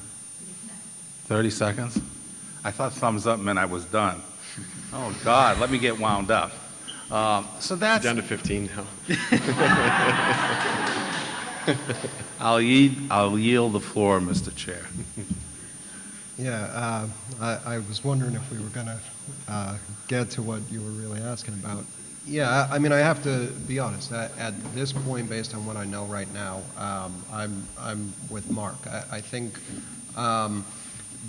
30 seconds? I thought thumbs up meant I was done. Oh, God, let me get wound up. So that's... Down to 15 now. I'll yield the floor, Mr. Chair. Yeah, I was wondering if we were going to get to what you were really asking about. Yeah, I mean, I have to be honest. At this point, based on what I know right now, I'm with Mark. I think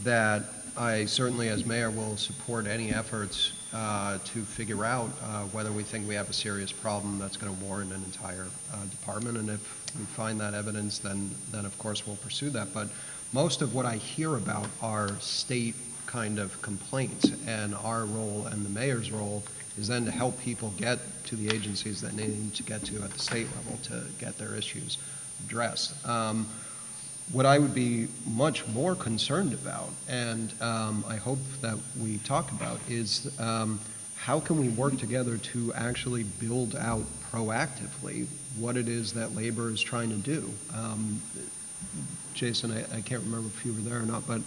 that I certainly, as mayor, will support any efforts to figure out whether we think we have a serious problem that's going to warrant an entire department. And if we find that evidence, then of course we'll pursue that. But most of what I hear about are state kind of complaints, and our role and the mayor's role is then to help people get to the agencies that they need to get to at the state level to get their issues addressed. What I would be much more concerned about, and I hope that we talk about, is how can we work together to actually build out proactively what it is that labor is trying to do. Jason, I can't remember if you were there or not, but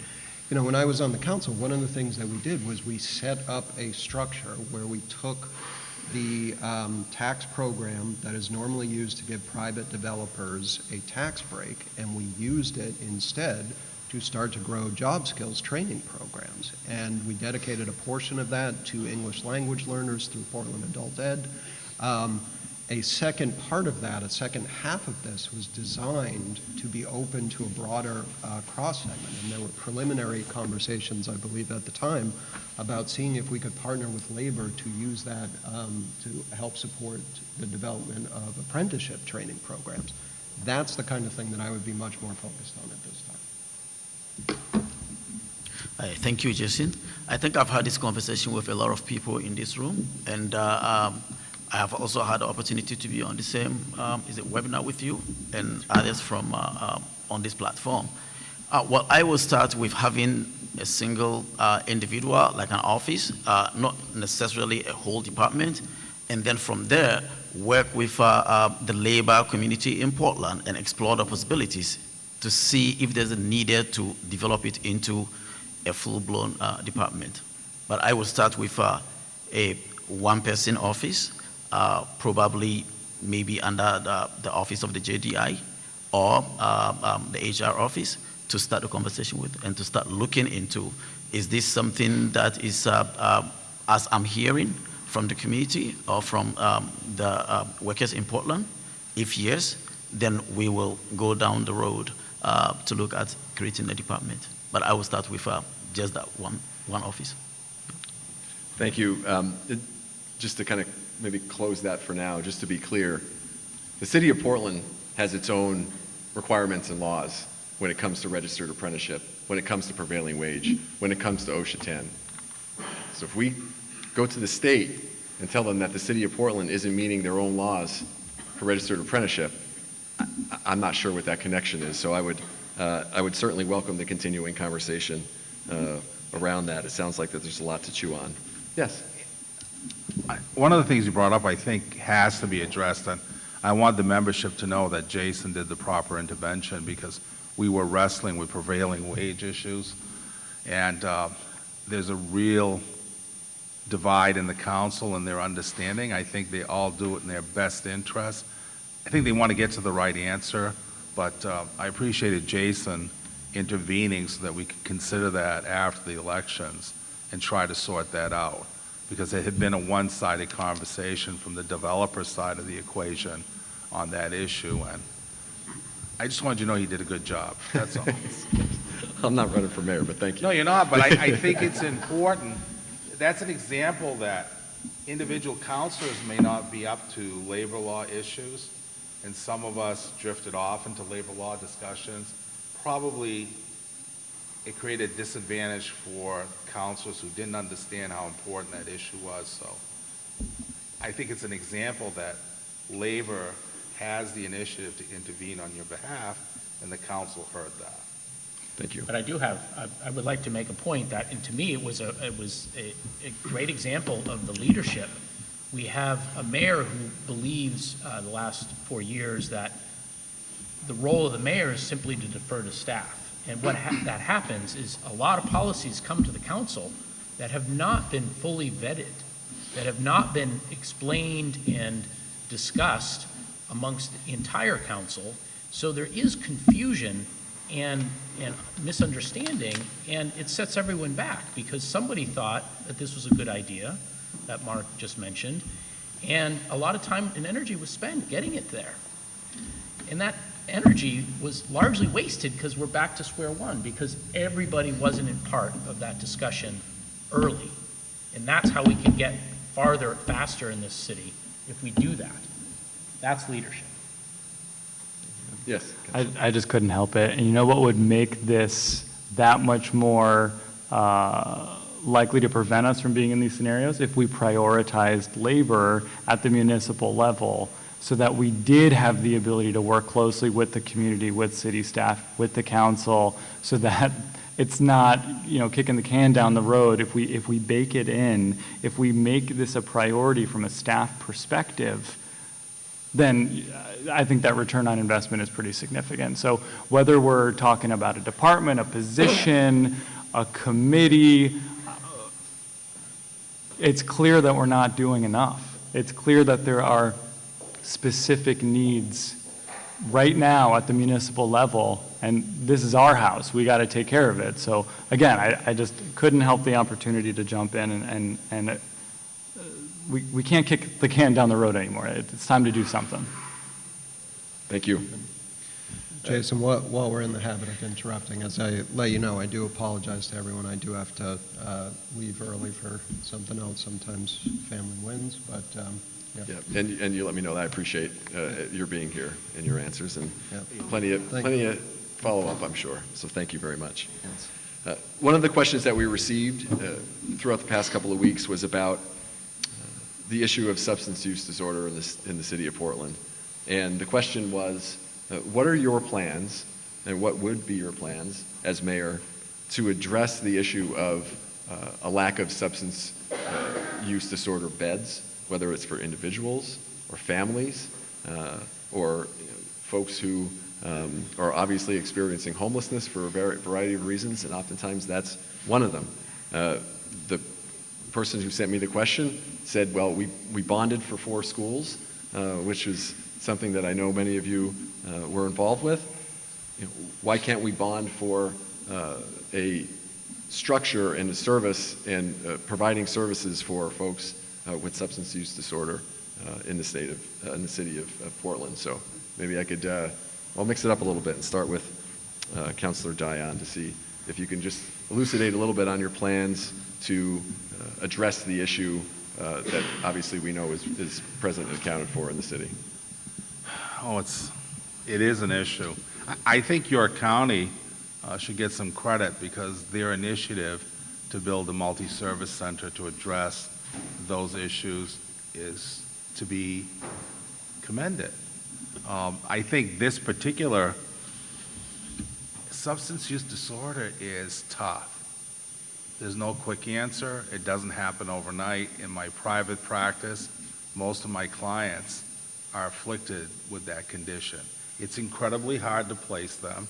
you know, when I was on the council, one of the things that we did was we set up a structure where we took the tax program that is normally used to give private developers a tax break, and we used it instead to start to grow job skills training programs. And we dedicated a portion of that to English language learners through Portland Adult Ed. A second part of that, a second half of this, was designed to be open to a broader cross-segment. And there were preliminary conversations, I believe, at the time about seeing if we could partner with labor to use that to help support the development of apprenticeship training programs. That's the kind of thing that I would be much more focused on at this time. Thank you, Jason. I think I've had this conversation with a lot of people in this room, and I have also had the opportunity to be on the same webinar with you and others from on this platform. Well, I will start with having a single individual, like an office, not necessarily a whole department, and then from there, work with the labor community in Portland and explore the possibilities to see if there's a needed to develop it into a full-blown department. But I will start with a one-person office, probably maybe under the office of the JDI or the HR office, to start a conversation with and to start looking into, is this something that is, as I'm hearing from the community or from the workers in Portland? If yes, then we will go down the road to look at creating a department. But I will start with just that one office. Thank you. Just to kind of maybe close that for now, just to be clear, the city of Portland has its own requirements and laws when it comes to registered apprenticeship, when it comes to prevailing wage, when it comes to OSHA 10. So if we go to the state and tell them that the city of Portland isn't meeting their own laws for registered apprenticeship, I'm not sure what that connection is. So I would certainly welcome the continuing conversation around that. It sounds like that there's a lot to chew on. Yes. One of the things you brought up, I think, has to be addressed, and I want the membership to know that Jason did the proper intervention because we were wrestling with prevailing wage issues. And there's a real divide in the council and their understanding. I think they all do it in their best interest. I think they want to get to the right answer, but I appreciated Jason intervening so that we could consider that after the elections and try to sort that out, because it had been a one-sided conversation from the developer side of the equation on that issue, and I just wanted you to know he did a good job, that's all. I'm not running for mayor, but thank you. No, you're not, but I think it's important. That's an example that individual councilors may not be up to labor law issues, and some of us drifted off into labor law discussions. Probably it created a disadvantage for councilors who didn't understand how important that issue was. So I think it's an example that labor has the initiative to intervene on your behalf, and the council heard that. Thank you. But I would like to make a point that, and to me, it was a great example of the leadership. We have a mayor who believes the last 4 years that the role of the mayor is simply to defer to staff. And what that happens is a lot of policies come to the council that have not been fully vetted, that have not been explained and discussed amongst the entire council. So there is confusion and misunderstanding, and it sets everyone back because somebody thought that this was a good idea that Mark just mentioned, and a lot of time and energy was spent getting it there. And that energy was largely wasted because we're back to square one because everybody wasn't in part of that discussion early. And that's how we can get farther, faster in this city if we do that. That's leadership. Yes. I just couldn't help it. And you know what would make this that much more likely to prevent us from being in these scenarios? If we prioritized labor at the municipal level so that we did have the ability to work closely with the community, with city staff, with the council, so that it's not, kicking the can down the road. If we bake it in, if we make this a priority from a staff perspective, then I think that return on investment is pretty significant. So whether we're talking about a department, a position, a committee, it's clear that we're not doing enough. It's clear that there are specific needs right now at the municipal level, and this is our house. We got to take care of it. So again, I just couldn't help the opportunity to jump in and we can't kick the can down the road anymore. It's time to do something. Thank you. Jason, while we're in the habit of interrupting, as I let you know, I do apologize to everyone. I do have to leave early for something else. Sometimes family wins, but yeah. Yeah, and you let me know that. I appreciate your being here and your answers, and Yeah. plenty of follow-up, I'm sure. So thank you very much. One of the questions that we received throughout the past couple of weeks was about the issue of substance use disorder in the city of Portland. And the question was, what are your plans, and what would be your plans as mayor to address the issue of a lack of substance use disorder beds, whether it's for individuals or families or folks who are obviously experiencing homelessness for a variety of reasons, and oftentimes that's one of them. The person who sent me the question said, well, we bonded for 4 schools, which is something that I know many of you were involved with. Why can't we bond for a structure and a service and providing services for folks with substance use disorder in the city of Portland? So maybe I could, I'll mix it up a little bit and start with Councilor Dion to see if you can just elucidate a little bit on your plans to address the issue that obviously we know is present and accounted for in the city. Oh, it is an issue. I think York County should get some credit because their initiative to build a multi-service center to address those issues is to be commended. I think this particular substance use disorder is tough. There's no quick answer. It doesn't happen overnight. In my private practice, most of my clients are afflicted with that condition. It's incredibly hard to place them,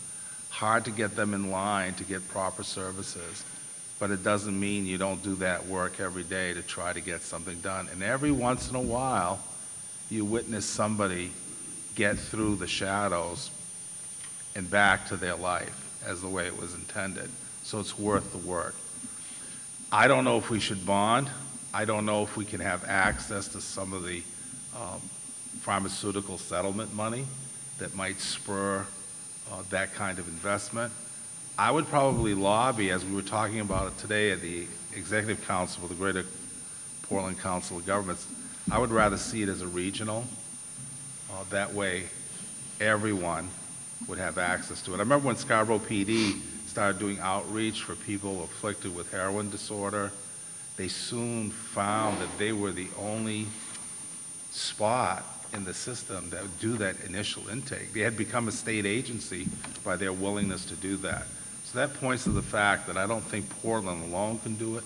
hard to get them in line to get proper services, but it doesn't mean you don't do that work every day to try to get something done. And every once in a while, you witness somebody get through the shadows and back to their life as the way it was intended. So it's worth the work. I don't know if we should bond. I don't know if we can have access to some of the pharmaceutical settlement money that might spur that kind of investment. I would probably lobby, as we were talking about it today at the Executive Council for the Greater Portland Council of Governments, I would rather see it as a regional. That way, everyone would have access to it. I remember when Scarborough PD started doing outreach for people afflicted with heroin disorder, they soon found that they were the only spot in the system that would do that initial intake. They had become a state agency by their willingness to do that. So that points to the fact that I don't think Portland alone can do it,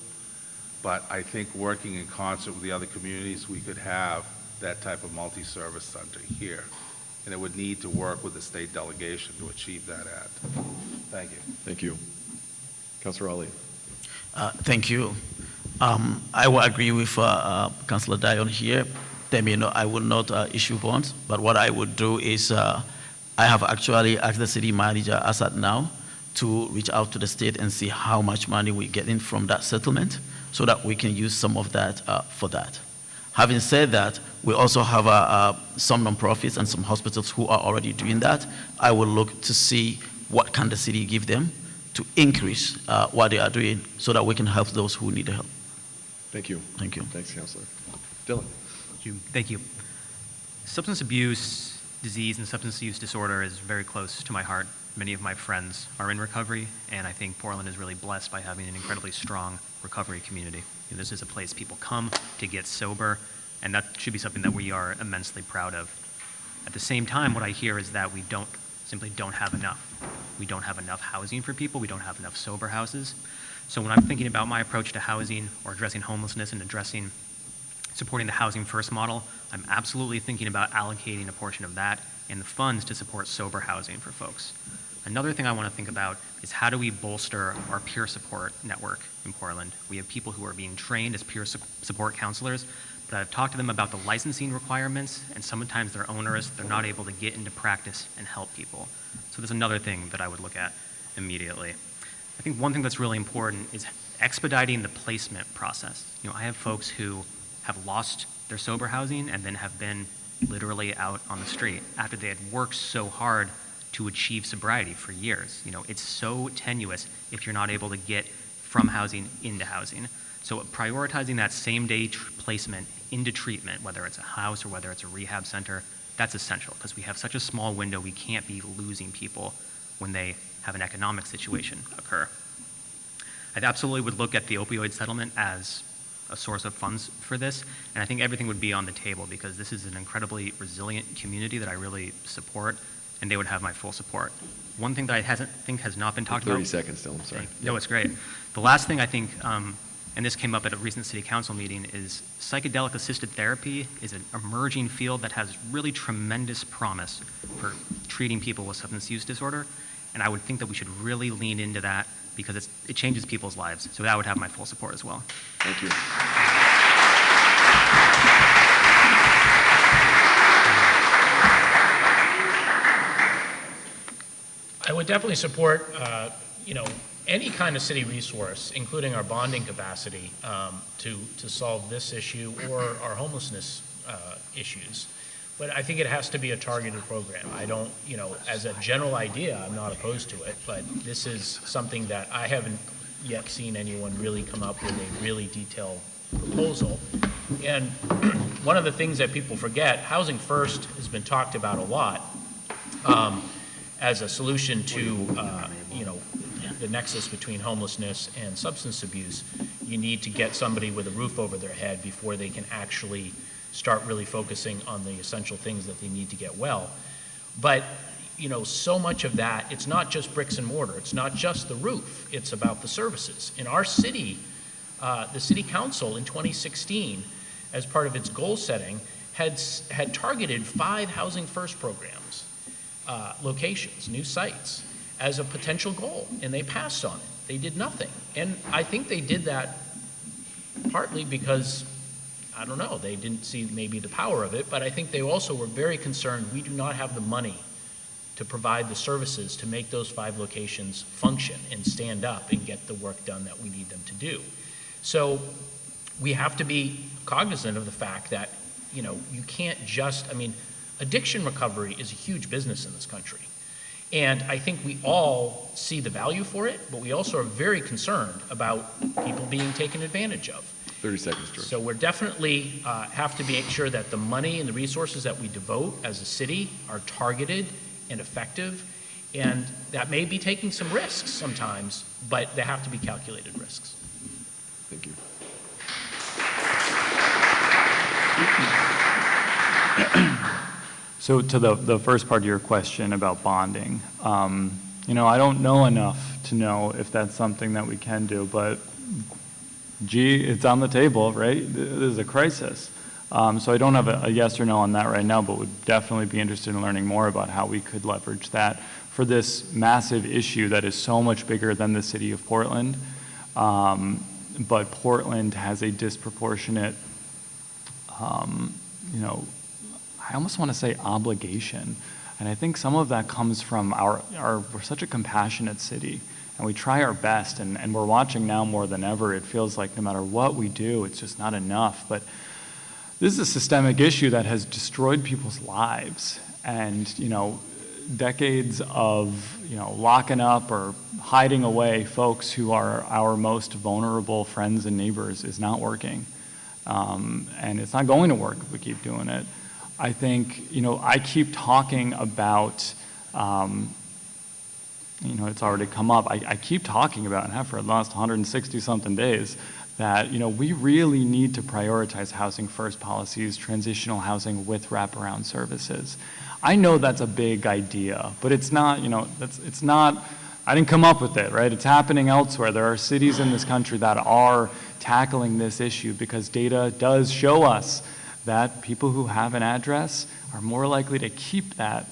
but I think working in concert with the other communities, we could have that type of multi-service center here. And it would need to work with the state delegation to achieve that end. Thank you. Thank you. Councilor Ali. Thank you. I will agree with Councilor Dion here. I will not issue bonds, but what I would do is I have actually asked the city manager as at now to reach out to the state and see how much money we get in from that settlement so that we can use some of that for that. Having said that, we also have some nonprofits and some hospitals who are already doing that. I will look to see what can the city give them to increase what they are doing so that we can help those who need the help. Thank you. Thank you. Thanks, Councilor. Dylan. Thank you. Substance abuse disease and substance use disorder is very close to my heart. Many of my friends are in recovery, and I think Portland is really blessed by having an incredibly strong recovery community. This is a place people come to get sober, and that should be something that we are immensely proud of. At the same time, what I hear is that we simply don't have enough. We don't have enough housing for people. We don't have enough sober houses. So when I'm thinking about my approach to housing or addressing homelessness and supporting the housing first model, I'm absolutely thinking about allocating a portion of that and the funds to support sober housing for folks. Another thing I want to think about is how do we bolster our peer support network in Portland? We have people who are being trained as peer support counselors, but I've talked to them about the licensing requirements, and sometimes they're onerous, they're not able to get into practice and help people. So there's another thing that I would look at immediately. I think one thing that's really important is expediting the placement process. I have folks who have lost their sober housing and then have been literally out on the street after they had worked so hard to achieve sobriety for years. It's so tenuous if you're not able to get from housing into housing. So prioritizing that same day placement into treatment, whether it's a house or whether it's a rehab center, that's essential because we have such a small window, we can't be losing people when they have an economic situation occur. I absolutely would look at the opioid settlement as a source of funds for this, and I think everything would be on the table because this is an incredibly resilient community that I really support, and they would have my full support. One thing that I think has not been talked about. 30 seconds still, I'm sorry. No, it's great. The last thing I think, and this came up at a recent city council meeting, is psychedelic assisted therapy is an emerging field that has really tremendous promise for treating people with substance use disorder, and I would think that we should really lean into that because it changes people's lives. So that would have my full support as well. Thank you. I would definitely support, any kind of city resource, including our bonding capacity, to solve this issue or our homelessness issues. But I think it has to be a targeted program. I don't, as a general idea, I'm not opposed to it, but this is something that I haven't yet seen anyone really come up with a really detailed proposal. And one of the things that people forget, Housing First has been talked about a lot as a solution to, the nexus between homelessness and substance abuse. You need to get somebody with a roof over their head before they can actually start really focusing on the essential things that they need to get well. But, so much of that, it's not just bricks and mortar. It's not just the roof. It's about the services. In our city, the city council in 2016, as part of its goal setting, had targeted 5 Housing First programs, locations, new sites, as a potential goal, and they passed on it. They did nothing. And I think they did that partly because, I don't know, they didn't see maybe the power of it, but I think they also were very concerned we do not have the money to provide the services to make those 5 locations function and stand up and get the work done that we need them to do. So we have to be cognizant of the fact that, you know, you can't just, I mean, addiction recovery is a huge business in this country. And I think we all see the value for it, but we also are very concerned about people being taken advantage of. 30 seconds, George. So we're definitely have to make sure that the money and the resources that we devote as a city are targeted and effective. And that may be taking some risks sometimes, but they have to be calculated risks. Thank you. So to the first part of your question about bonding, you know, I don't know enough to know if that's something that we can do, but gee, it's on the table, right? This is a crisis. So I don't have a yes or no on that right now, but would definitely be interested in learning more about how we could leverage that for this massive issue that is so much bigger than the city of Portland. But Portland has a disproportionate, you know, I almost want to say obligation. And I think some of that comes from we're such a compassionate city, and we try our best, and we're watching now more than ever. It feels like no matter what we do, it's just not enough. But this is a systemic issue that has destroyed people's lives. And, you know, decades of, you know, locking up or hiding away folks who are our most vulnerable friends and neighbors is not working. And it's not going to work if we keep doing it. I think, you know, I keep talking about, you know, it's already come up. I keep talking about, and have for the last 160-something days, that, you know, we really need to prioritize housing first policies, transitional housing with wraparound services. I know that's a big idea, but it's not, you know, it's not, I didn't come up with it, right? It's happening elsewhere. There are cities in this country that are tackling this issue because data does show us that people who have an address are more likely to keep that.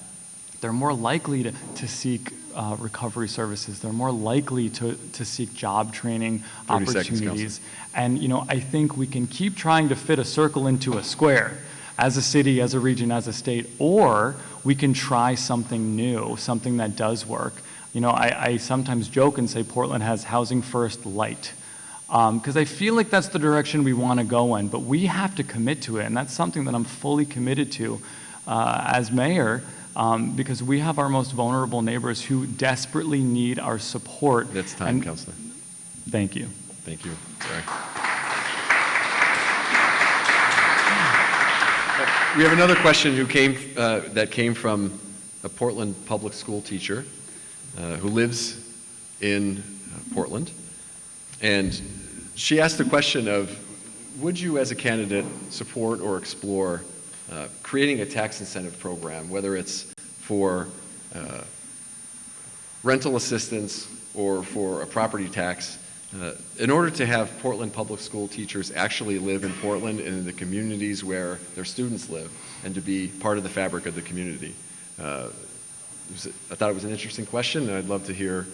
They're more likely to seek recovery services. They're more likely to seek job training 30 seconds, opportunities. And, you know, I think we can keep trying to fit a circle into a square as a city, as a region, as a state, or we can try something new, something that does work. You know, I sometimes joke and say Portland has housing first light. Because I feel like that's the direction we want to go in, but we have to commit to it, and that's something that I'm fully committed to as mayor, because we have our most vulnerable neighbors who desperately need our support. That's time, Councilor. Thank you. Thank you. Sorry. We have another question that came from a Portland public school teacher who lives in Portland. And she asked the question of, would you as a candidate support or explore creating a tax incentive program, whether it's for rental assistance or for a property tax, in order to have Portland public school teachers actually live in Portland and in the communities where their students live, and to be part of the fabric of the community. I thought it was an interesting question, and I'd love to hear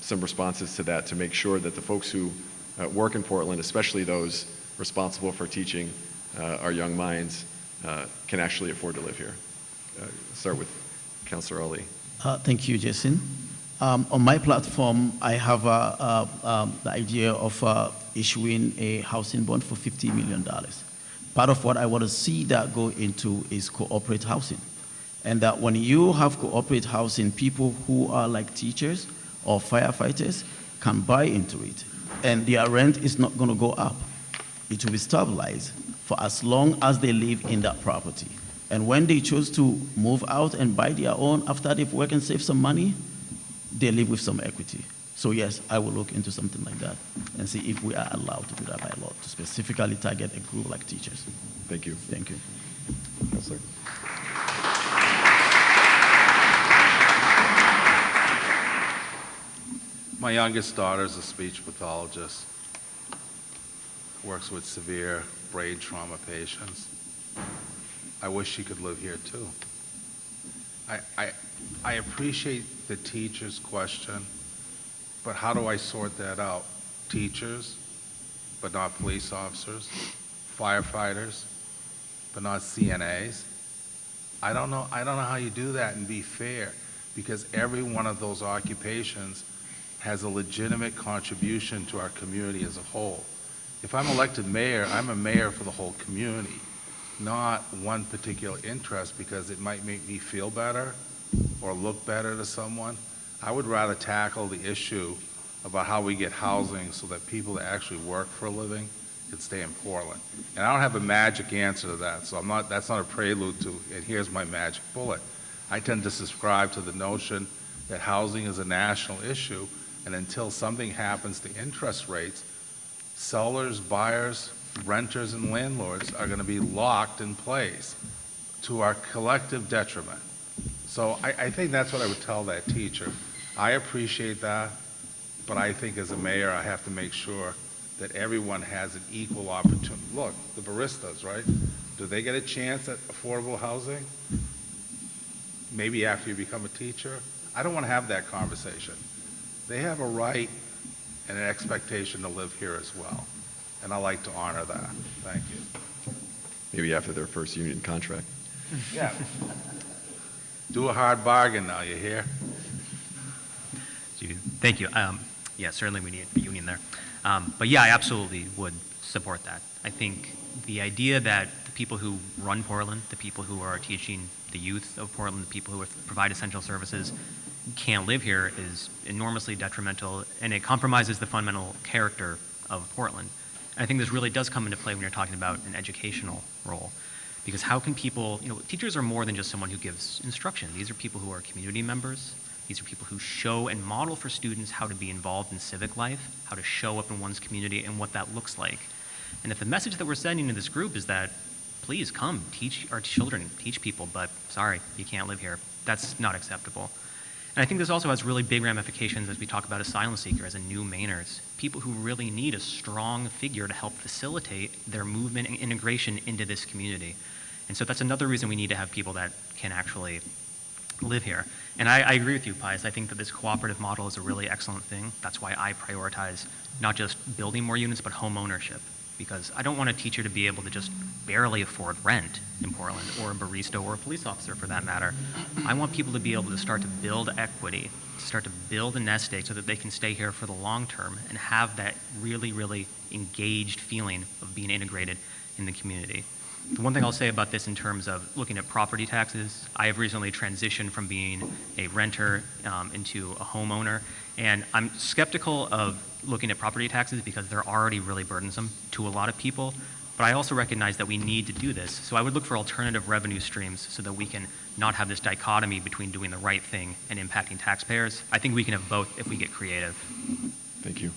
some responses to that to make sure that the folks who work in Portland, especially those responsible for teaching our young minds, can actually afford to live here. Start with Councilor Ali. Thank you, Jason. On my platform, I have the idea of issuing a housing bond for $50 million. Part of what I want to see that go into is cooperative housing. And that when you have cooperative housing, people who are like teachers or firefighters can buy into it. And their rent is not going to go up. It will be stabilized for as long as they live in that property. And when they choose to move out and buy their own after they've worked and saved some money, they live with some equity. So yes, I will look into something like that and see if we are allowed to do that by law, to specifically target a group like teachers. Thank you. Thank you. Councilor. My youngest daughter is a speech pathologist, works with severe brain trauma patients. I wish she could live here too. I appreciate the teacher's question, but how do I sort that out? Teachers, but not police officers, firefighters, but not CNAs. I don't know how you do that and be fair, because every one of those occupations has a legitimate contribution to our community as a whole. If I'm elected mayor, I'm a mayor for the whole community, not one particular interest because it might make me feel better or look better to someone. I would rather tackle the issue about how we get housing so that people that actually work for a living can stay in Portland. And I don't have a magic answer to that, so that's not a prelude to, and here's my magic bullet. I tend to subscribe to the notion that housing is a national issue, and until something happens to interest rates, sellers, buyers, renters, and landlords are going to be locked in place to our collective detriment. So I think that's what I would tell that teacher. I appreciate that, but I think as a mayor, I have to make sure that everyone has an equal opportunity. Look, the baristas, right? Do they get a chance at affordable housing? Maybe after you become a teacher? I don't want to have that conversation. They have a right and an expectation to live here as well. And I like to honor that. Thank you. Maybe after their first union contract. Yeah. Do a hard bargain now, you hear? Thank you. Yeah, certainly we need a union there. But yeah, I absolutely would support that. I think the idea that the people who run Portland, the people who are teaching the youth of Portland, the people who provide essential services can't live here is enormously detrimental, and it compromises the fundamental character of Portland. And I think this really does come into play when you're talking about an educational role. Because how can people, teachers are more than just someone who gives instruction. These are people who are community members. These are people who show and model for students how to be involved in civic life, how to show up in one's community, and what that looks like. And if the message that we're sending to this group is that, please come, teach our children, teach people, but sorry, you can't live here, that's not acceptable. And I think this also has really big ramifications as we talk about asylum seekers and new Mainers, people who really need a strong figure to help facilitate their movement and integration into this community. And so that's another reason we need to have people that can actually live here. And I agree with you, Pious. I think that this cooperative model is a really excellent thing. That's why I prioritize not just building more units, but home ownership. Because I don't want a teacher to be able to just barely afford rent in Portland, or a barista, or a police officer for that matter. I want people to be able to start to build equity, to start to build a nest egg so that they can stay here for the long term and have that really, really engaged feeling of being integrated in the community. The one thing I'll say about this in terms of looking at property taxes, I have recently transitioned from being a renter into a homeowner, and I'm skeptical of looking at property taxes because they're already really burdensome to a lot of people, but I also recognize that we need to do this. So I would look for alternative revenue streams so that we can not have this dichotomy between doing the right thing and impacting taxpayers. I think we can have both if we get creative. Thank you.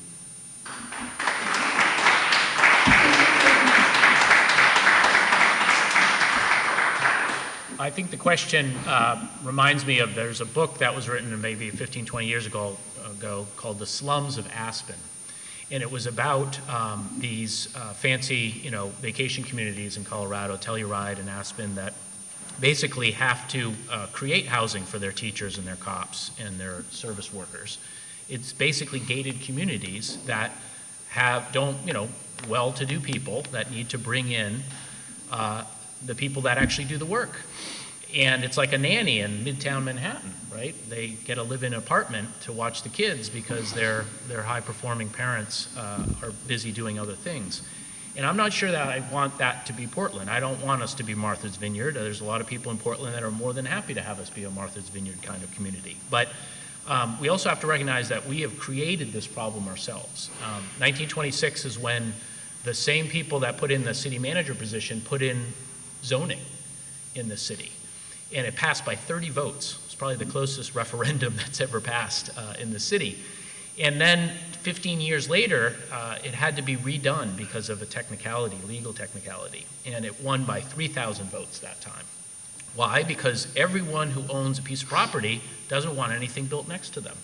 I think the question reminds me of, there's a book that was written maybe 15, 20 years ago called The Slums of Aspen. And it was about these fancy, vacation communities in Colorado, Telluride and Aspen, that basically have to create housing for their teachers and their cops and their service workers. It's basically gated communities that don't, well-to-do people that need to bring in the people that actually do the work. And it's like a nanny in Midtown Manhattan, right? They get to live in an apartment to watch the kids because their high-performing parents are busy doing other things. And I'm not sure that I want that to be Portland. I don't want us to be Martha's Vineyard. There's a lot of people in Portland that are more than happy to have us be a Martha's Vineyard kind of community. But we also have to recognize that we have created this problem ourselves. 1926 is when the same people that put in the city manager position put in zoning in the city. And it passed by 30 votes. It's probably the closest referendum that's ever passed in the city. And then 15 years later, it had to be redone because of a technicality, legal technicality. And it won by 3,000 votes that time. Why? Because everyone who owns a piece of property doesn't want anything built next to them.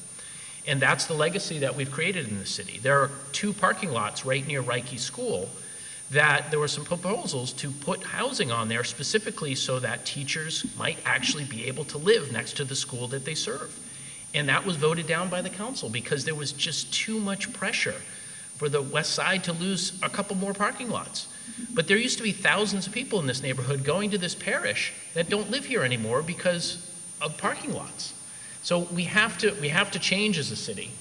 And that's the legacy that we've created in the city. There are 2 parking lots right near Reiki School that there were some proposals to put housing on there specifically so that teachers might actually be able to live next to the school that they serve. And that was voted down by the council because there was just too much pressure for the west side to lose a couple more parking lots. But there used to be thousands of people in this neighborhood going to this parish that don't live here anymore because of parking lots. So we have to change as a city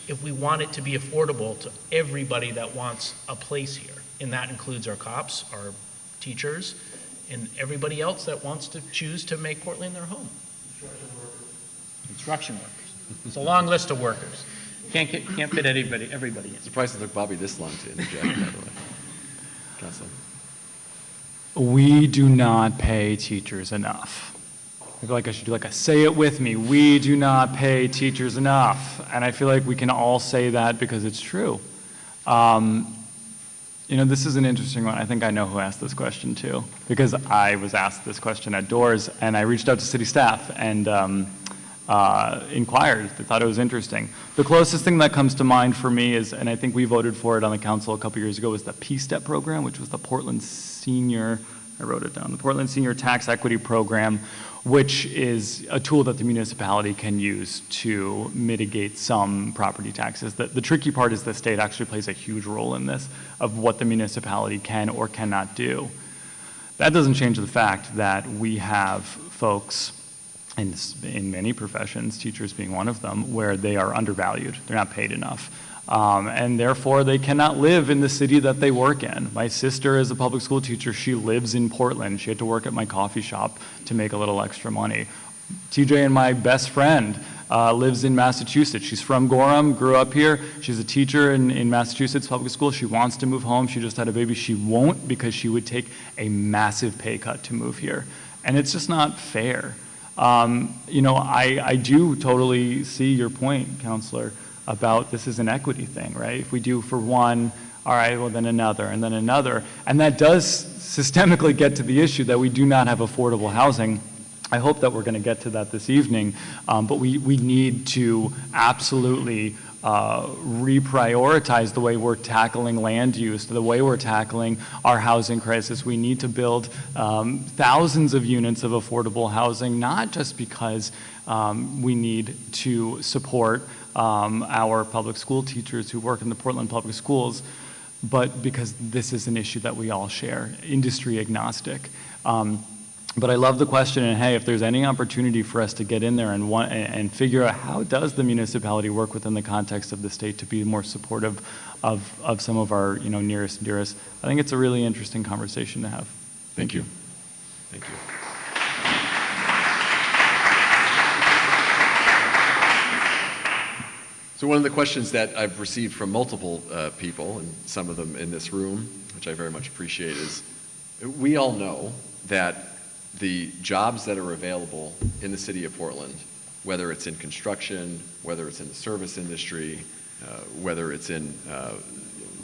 if we want it to be affordable to everybody that wants a place here. And that includes our cops, our teachers, and everybody else that wants to choose to make Portland their home. Construction workers. It's a long list of workers. Can't fit everybody in. Surprised it took Bobby this long to interject, by the way. Councilor. We do not pay teachers enough. I feel like I should do like a say it with me. We do not pay teachers enough. And I feel like we can all say that because it's true. You know, this is an interesting one. I think I know who asked this question too, because I was asked this question at doors, and I reached out to city staff and inquired. They thought it was interesting. The closest thing that comes to mind for me is, and I think we voted for it on the council a couple years ago, was the P-STEP program, which was the Portland Senior, I wrote it down, the Portland Senior Tax Equity Program, which is a tool that the municipality can use to mitigate some property taxes. The tricky part is the state actually plays a huge role in this, of what the municipality can or cannot do. That doesn't change the fact that we have folks in many professions, teachers being one of them, where they are undervalued. They're not paid enough. And therefore, they cannot live in the city that they work in. My sister is a public school teacher. She lives in Portland. She had to work at my coffee shop to make a little extra money. TJ and my best friend lives in Massachusetts. She's from Gorham, grew up here. She's a teacher in Massachusetts public school. She wants to move home. She just had a baby. She won't because she would take a massive pay cut to move here. And it's just not fair. You know, I do totally see your point, Counselor, about this is an equity thing, right? If we do for one, all right, well then another, and then another. And that does systemically get to the issue that we do not have affordable housing. I hope that we're going to get to that this evening, but we need to absolutely reprioritize the way we're tackling land use, the way we're tackling our housing crisis. We need to build thousands of units of affordable housing, not just because we need to support our public school teachers who work in the Portland public schools, but because this is an issue that we all share, industry agnostic. But I love the question, and hey, if there's any opportunity for us to get in there and figure out how does the municipality work within the context of the state to be more supportive of some of our nearest and dearest, I think it's a really interesting conversation to have. Thank you. Thank you. So one of the questions that I've received from multiple people, and some of them in this room, which I very much appreciate, is we all know that the jobs that are available in the city of Portland, whether it's in construction, whether it's in the service industry, whether it's in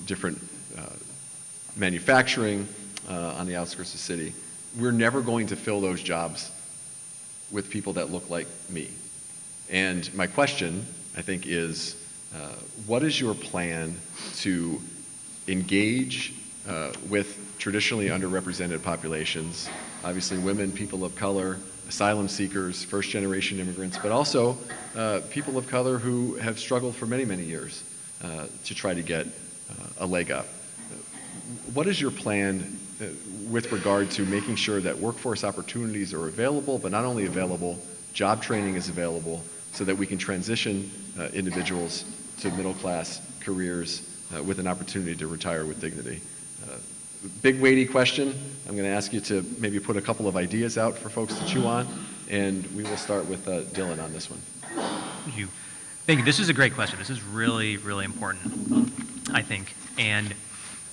different manufacturing on the outskirts of the city, we're never going to fill those jobs with people that look like me. And my question, I think, is what is your plan to engage with traditionally underrepresented populations, obviously women, people of color, asylum seekers, first-generation immigrants, but also people of color who have struggled for many, many years to try to get a leg up. What is your plan with regard to making sure that workforce opportunities are available, but not only available, job training is available so that we can transition individuals to middle-class careers with an opportunity to retire with dignity? Big, weighty question. I'm going to ask you to maybe put a couple of ideas out for folks to chew on, and we will start with Dylan on this one. Thank you. Thank you. This is a great question. This is really, really important, I think. And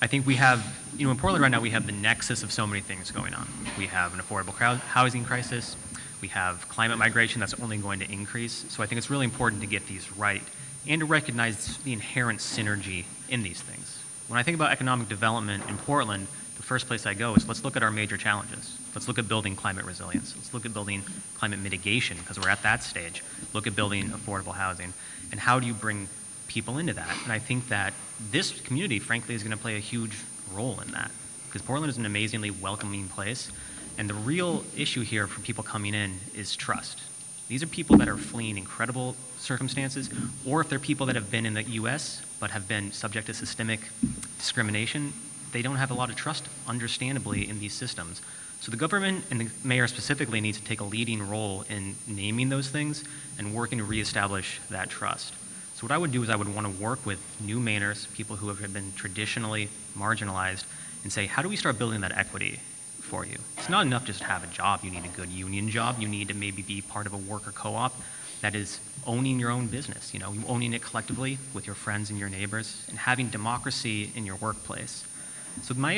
I think we have, in Portland right now, we have the nexus of so many things going on. We have an affordable housing crisis. We have climate migration that's only going to increase. So I think it's really important to get these right and to recognize the inherent synergy in these things. When I think about economic development in Portland, the first place I go is let's look at our major challenges. Let's look at building climate resilience. Let's look at building climate mitigation, because we're at that stage. Look at building affordable housing. And how do you bring people into that? And I think that this community, frankly, is going to play a huge role in that. because Portland is an amazingly welcoming place. And the real issue here for people coming in is trust. These are people that are fleeing incredible circumstances, or if they're people that have been in the US but have been subject to systemic discrimination, they don't have a lot of trust, understandably, in these systems. So the government and the mayor specifically needs to take a leading role in naming those things and working to reestablish that trust. So what I would do is I would want to work with new Mainers, people who have been traditionally marginalized, and say, how do we start building that equity for you? It's not enough just to have a job. You need a good union job. You need to maybe be part of a worker co-op that is owning your own business, owning it collectively with your friends and your neighbors, and having democracy in your workplace. So my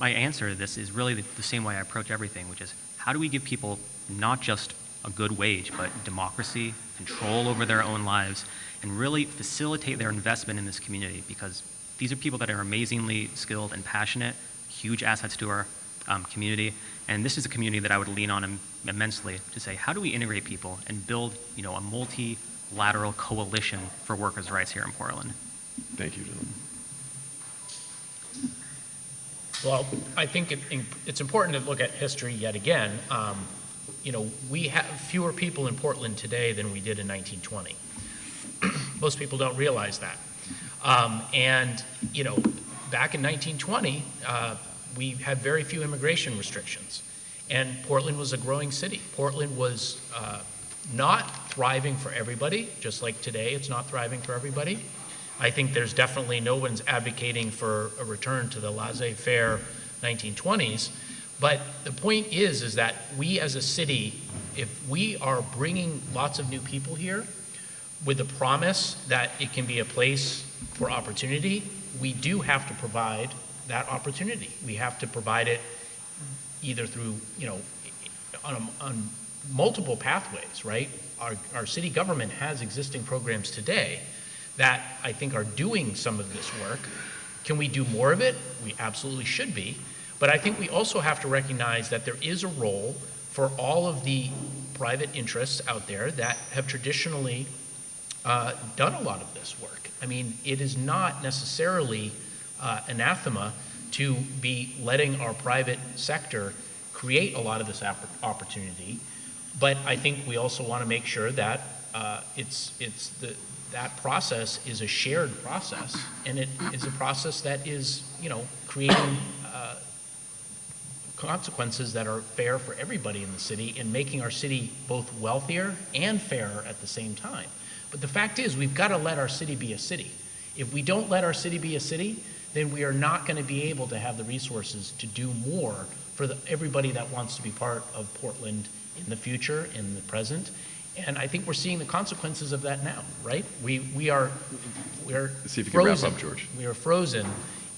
answer to this is really the same way I approach everything, which is how do we give people not just a good wage, but democracy, control over their own lives, and really facilitate their investment in this community, because these are people that are amazingly skilled and passionate, huge assets to our community, and this is a community that I would lean on immensely to say, how do we integrate people and build, a multilateral coalition for workers' rights here in Portland? Thank you, gentlemen. Well, I think it's important to look at history yet again. We have fewer people in Portland today than we did in 1920. Most people don't realize that. Back in 1920, we had very few immigration restrictions, and Portland was a growing city. Portland was not thriving for everybody, just like today it's not thriving for everybody. I think there's definitely no one's advocating for a return to the laissez-faire 1920s, but the point is that we as a city, if we are bringing lots of new people here with the promise that it can be a place for opportunity, we do have to provide that opportunity. We have to provide it either through, on multiple pathways, right? Our city government has existing programs today that I think are doing some of this work. Can we do more of it? We absolutely should be. But I think we also have to recognize that there is a role for all of the private interests out there that have traditionally done a lot of this work. I mean, it is not necessarily anathema to be letting our private sector create a lot of this opportunity, but I think we also want to make sure that that process is a shared process, and it is a process that is, creating consequences that are fair for everybody in the city and making our city both wealthier and fairer at the same time. But the fact is, we've got to let our city be a city. If we don't let our city be a city, then we are not going to be able to have the resources to do more for everybody that wants to be part of Portland in the future, in the present. And I think we're seeing the consequences of that now, right? We're See if you can wrap frozen. up, George. We are frozen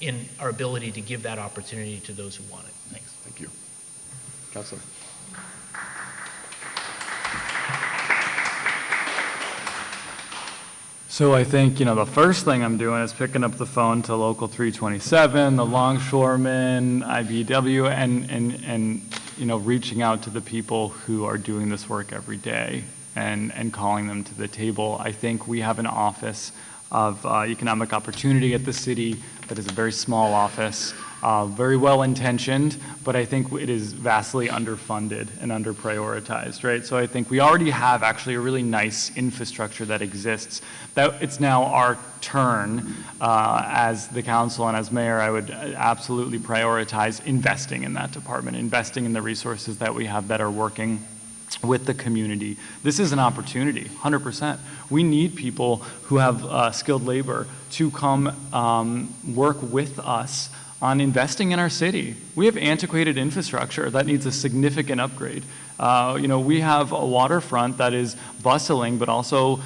in our ability to give that opportunity to those who want it. Thanks. Thank you. Councilor. So I think, the first thing I'm doing is picking up the phone to Local 327, the longshoremen, IBEW, and reaching out to the people who are doing this work every day and calling them to the table. I think we have an office of economic opportunity at the city that is a very small office, very well intentioned, but I think it is vastly underfunded and underprioritized, right? So I think we already have actually a really nice infrastructure that exists. That it's now our turn as the council and as mayor. I would absolutely prioritize investing in that department, investing in the resources that we have that are working with the community. This is an opportunity, 100%. We need people who have skilled labor to come work with us on investing in our city. We have antiquated infrastructure that needs a significant upgrade. We have a waterfront that is bustling, but also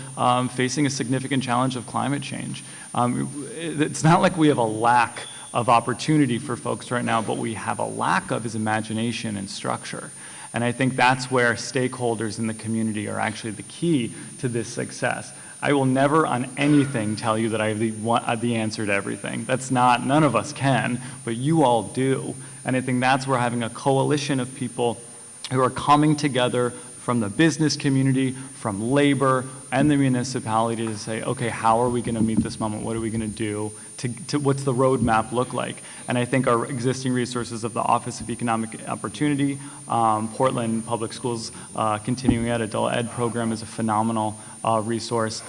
facing a significant challenge of climate change. It's not like we have a lack of opportunity for folks right now, but we have a lack of is imagination and structure. And I think that's where stakeholders in the community are actually the key to this success. I will never on anything tell you that I have the answer to everything. That's not, none of us can, but you all do. And I think that's where having a coalition of people who are coming together from the business community, from labor, and the municipality to say, okay, how are we going to meet this moment? What are we going to do? To what's the roadmap look like? And I think our existing resources of the Office of Economic Opportunity, Portland Public Schools Continuing Ed Adult Ed program is a phenomenal resource.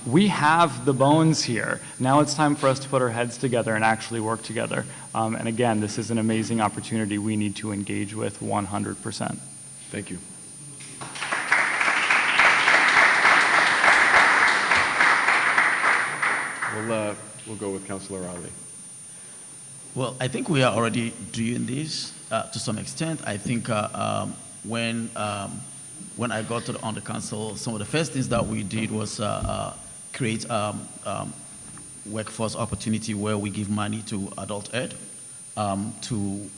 We have the bones here. Now it's time for us to put our heads together and actually work together. And again, this is an amazing opportunity we need to engage with 100%. Thank you. We'll go with Councilor Ali. Well, I think we are already doing this to some extent. I think when I got on the council, some of the first things that we did was create workforce opportunity where we give money to adult ed to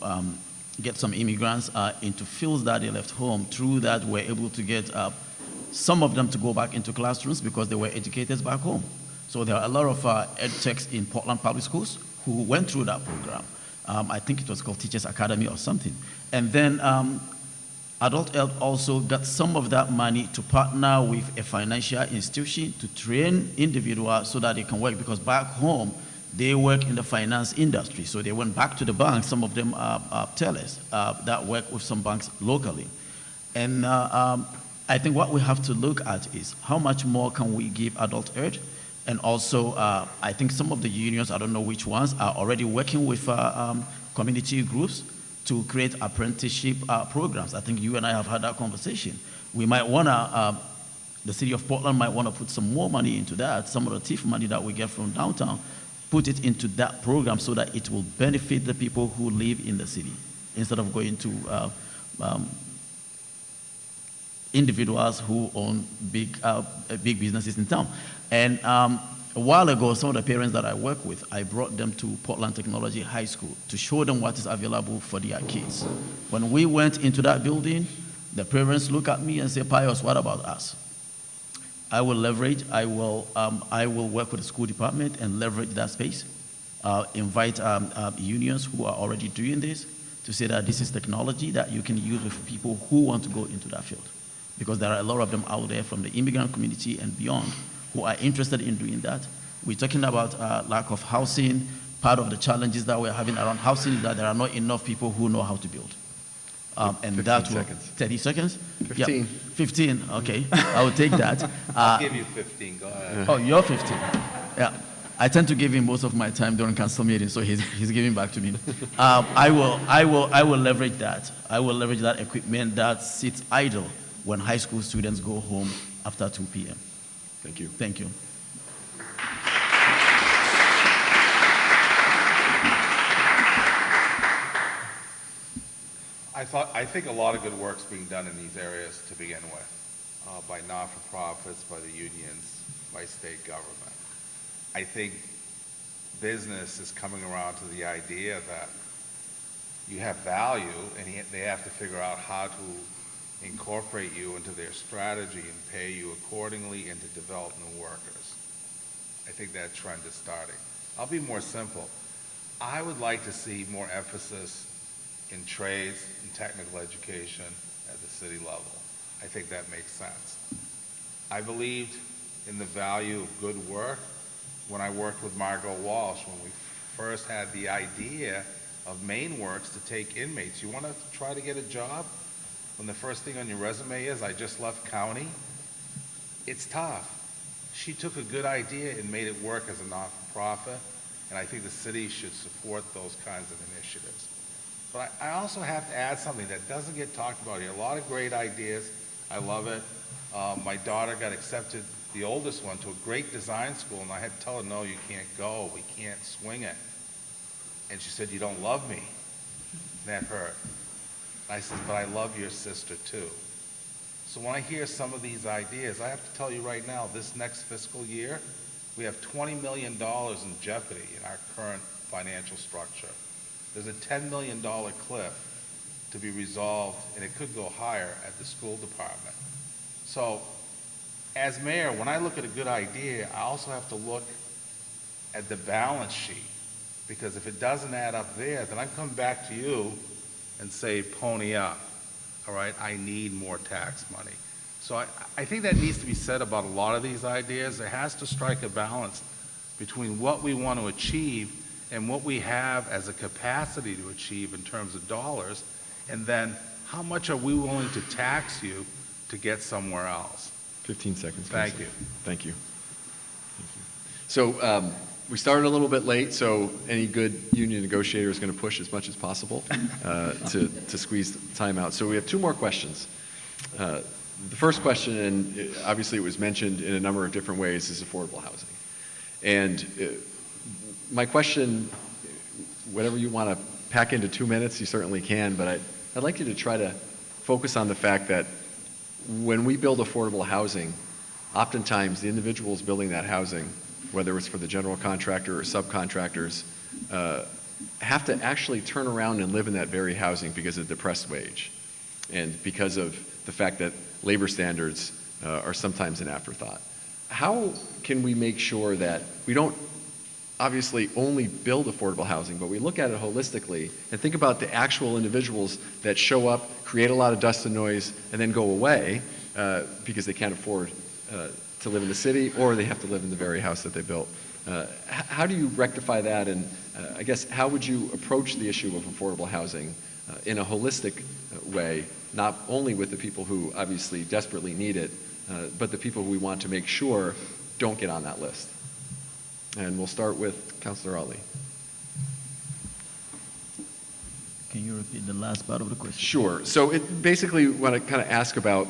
get some immigrants into fields that they left home. Through that, we're able to get some of them to go back into classrooms because they were educators back home. So there are a lot of ed techs in Portland Public Schools who went through that program. I think it was called Teachers Academy or something. And then Adult Ed also got some of that money to partner with a financial institution to train individuals so that they can work, because back home, they work in the finance industry. So they went back to the bank. Some of them are tellers that work with some banks locally. And I think what we have to look at is how much more can we give Adult Ed? And also, I think some of the unions, I don't know which ones, are already working with community groups to create apprenticeship programs. I think you and I have had that conversation. We might want to, the city of Portland might want to put some more money into that, some of the TIF money that we get from downtown, put it into that program so that it will benefit the people who live in the city, instead of going to individuals who own big businesses in town. And a while ago, some of the parents that I work with, I brought them to Portland Technology High School to show them what is available for their kids. When we went into that building, the parents look at me and say, Pious, what about us? I will leverage, I will work with the school department and leverage that space, invite unions who are already doing this to say that this is technology that you can use with people who want to go into that field. Because there are a lot of them out there from the immigrant community and beyond who are interested in doing that. We're talking about lack of housing. Part of the challenges that we're having around housing is that there are not enough people who know how to build. And 15 that will, seconds. 30 seconds? 15. Yeah, 15, okay, I will take that. I'll give you 15, go ahead. Oh, you're 15. Yeah, I tend to give him most of my time during council meetings, so he's giving back to me. I will leverage that. I will leverage that equipment that sits idle when high school students go home after 2 p.m. Thank you. Thank you. I think a lot of good work's being done in these areas to begin with, by not-for-profits, by the unions, by state government. I think business is coming around to the idea that you have value and they have to figure out how to incorporate you into their strategy and pay you accordingly and to develop new workers. I think that trend is starting. I'll be more simple. I would like to see more emphasis in trades and technical education at the city level. I think that makes sense. I believed in the value of good work when I worked with Margot Walsh when we first had the idea of Maine Works to take inmates. You want to try to get a job when the first thing on your resume is, I just left county? It's tough. She took a good idea and made it work as a not-for-profit, and I think the city should support those kinds of initiatives. But I also have to add something that doesn't get talked about here. A lot of great ideas. I love it. My daughter got accepted, the oldest one, to a great design school, and I had to tell her, no, you can't go. We can't swing it. And she said, you don't love me. That hurt. And I said, but I love your sister too. So when I hear some of these ideas, I have to tell you right now, this next fiscal year, we have $20 million in jeopardy in our current financial structure. There's a $10 million cliff to be resolved, and it could go higher at the school department. So as mayor, when I look at a good idea, I also have to look at the balance sheet, because if it doesn't add up there, then I come back to you and say, pony up. all right? I need more tax money. So I think that needs to be said about a lot of these ideas. There has to strike a balance between what we want to achieve and what we have as a capacity to achieve in terms of dollars, and then how much are we willing to tax you to get somewhere else? 15 seconds. Thank Counselor. you. Thank you. So we started a little bit late, so any good union negotiator is going to push as much as possible to squeeze time out. So we have two more questions. The first question, and obviously it was mentioned in a number of different ways, is affordable housing. And my question, whatever you want to pack into 2 minutes, you certainly can, but I'd like you to try to focus on the fact that when we build affordable housing, oftentimes the individuals building that housing, whether it's for the general contractor or subcontractors, have to actually turn around and live in that very housing because of depressed wage and because of the fact that labor standards are sometimes an afterthought. How can we make sure that we don't obviously only build affordable housing, but we look at it holistically and think about the actual individuals that show up, create a lot of dust and noise, and then go away because they can't afford to live in the city, or they have to live in the very house that they built. How do you rectify that, and I guess how would you approach the issue of affordable housing in a holistic way, not only with the people who obviously desperately need it, but the people who we want to make sure don't get on that list? And we'll start with Councillor Ali. Can you repeat the last part of the question? Sure. So it basically want to kind of ask about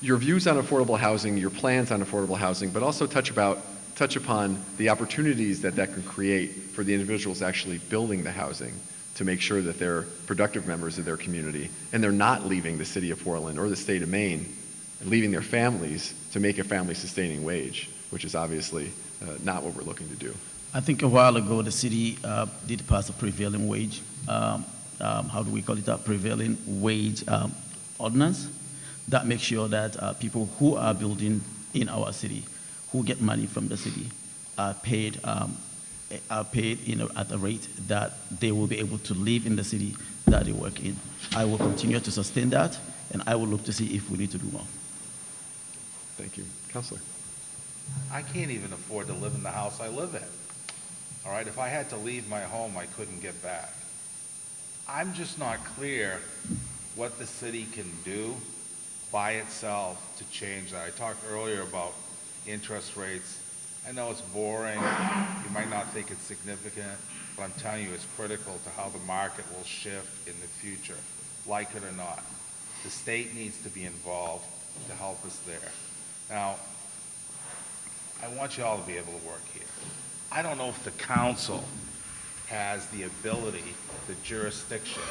your views on affordable housing, your plans on affordable housing, but also touch upon the opportunities that can create for the individuals actually building the housing to make sure that they're productive members of their community and they're not leaving the city of Portland or the state of Maine and leaving their families to make a family-sustaining wage, which is obviously not what we're looking to do. I think a while ago the city did pass a prevailing wage, how do we call it, a prevailing wage ordinance that makes sure that people who are building in our city, who get money from the city, are paid at a rate that they will be able to live in the city that they work in. I will continue to sustain that, and I will look to see if we need to do more. Thank you. Councillor. I can't even afford to live in the house I live in. All right, if I had to leave my home, I couldn't get back. I'm just not clear what the city can do by itself to change that. I talked earlier about interest rates. I know it's boring. You might not think it's significant, but I'm telling you it's critical to how the market will shift in the future, like it or not. The state needs to be involved to help us there. Now, I want you all to be able to work here. I don't know if the council has the ability, the jurisdiction,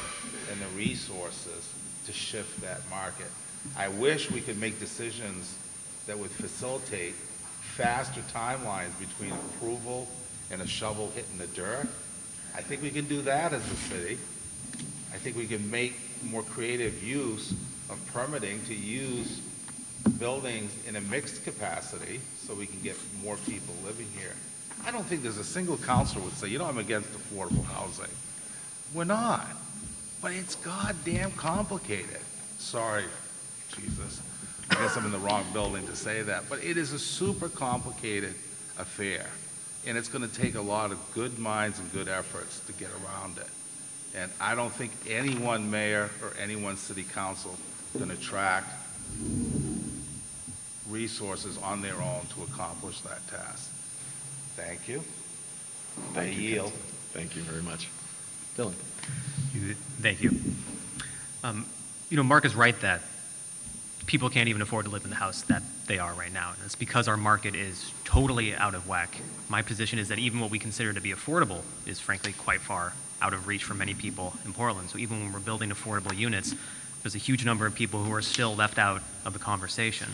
and the resources to shift that market. I wish we could make decisions that would facilitate faster timelines between approval and a shovel hitting the dirt. I think we can do that as a city. I think we can make more creative use of permitting to use buildings in a mixed capacity so we can get more people living here. I don't think there's a single councilor would say, you know, I'm against affordable housing. We're not. But it's goddamn complicated. Sorry, Jesus. I guess I'm in the wrong building to say that. But it is a super complicated affair. And it's going to take a lot of good minds and good efforts to get around it. And I don't think any one mayor or any one city council is going to track resources on their own to accomplish that task. Thank you. I yield. Thank you very much. Dylan. Thank you. Mark is right that people can't even afford to live in the house that they are right now. And it's because our market is totally out of whack. My position is that even what we consider to be affordable is frankly quite far out of reach for many people in Portland. So even when we're building affordable units, there's a huge number of people who are still left out of the conversation.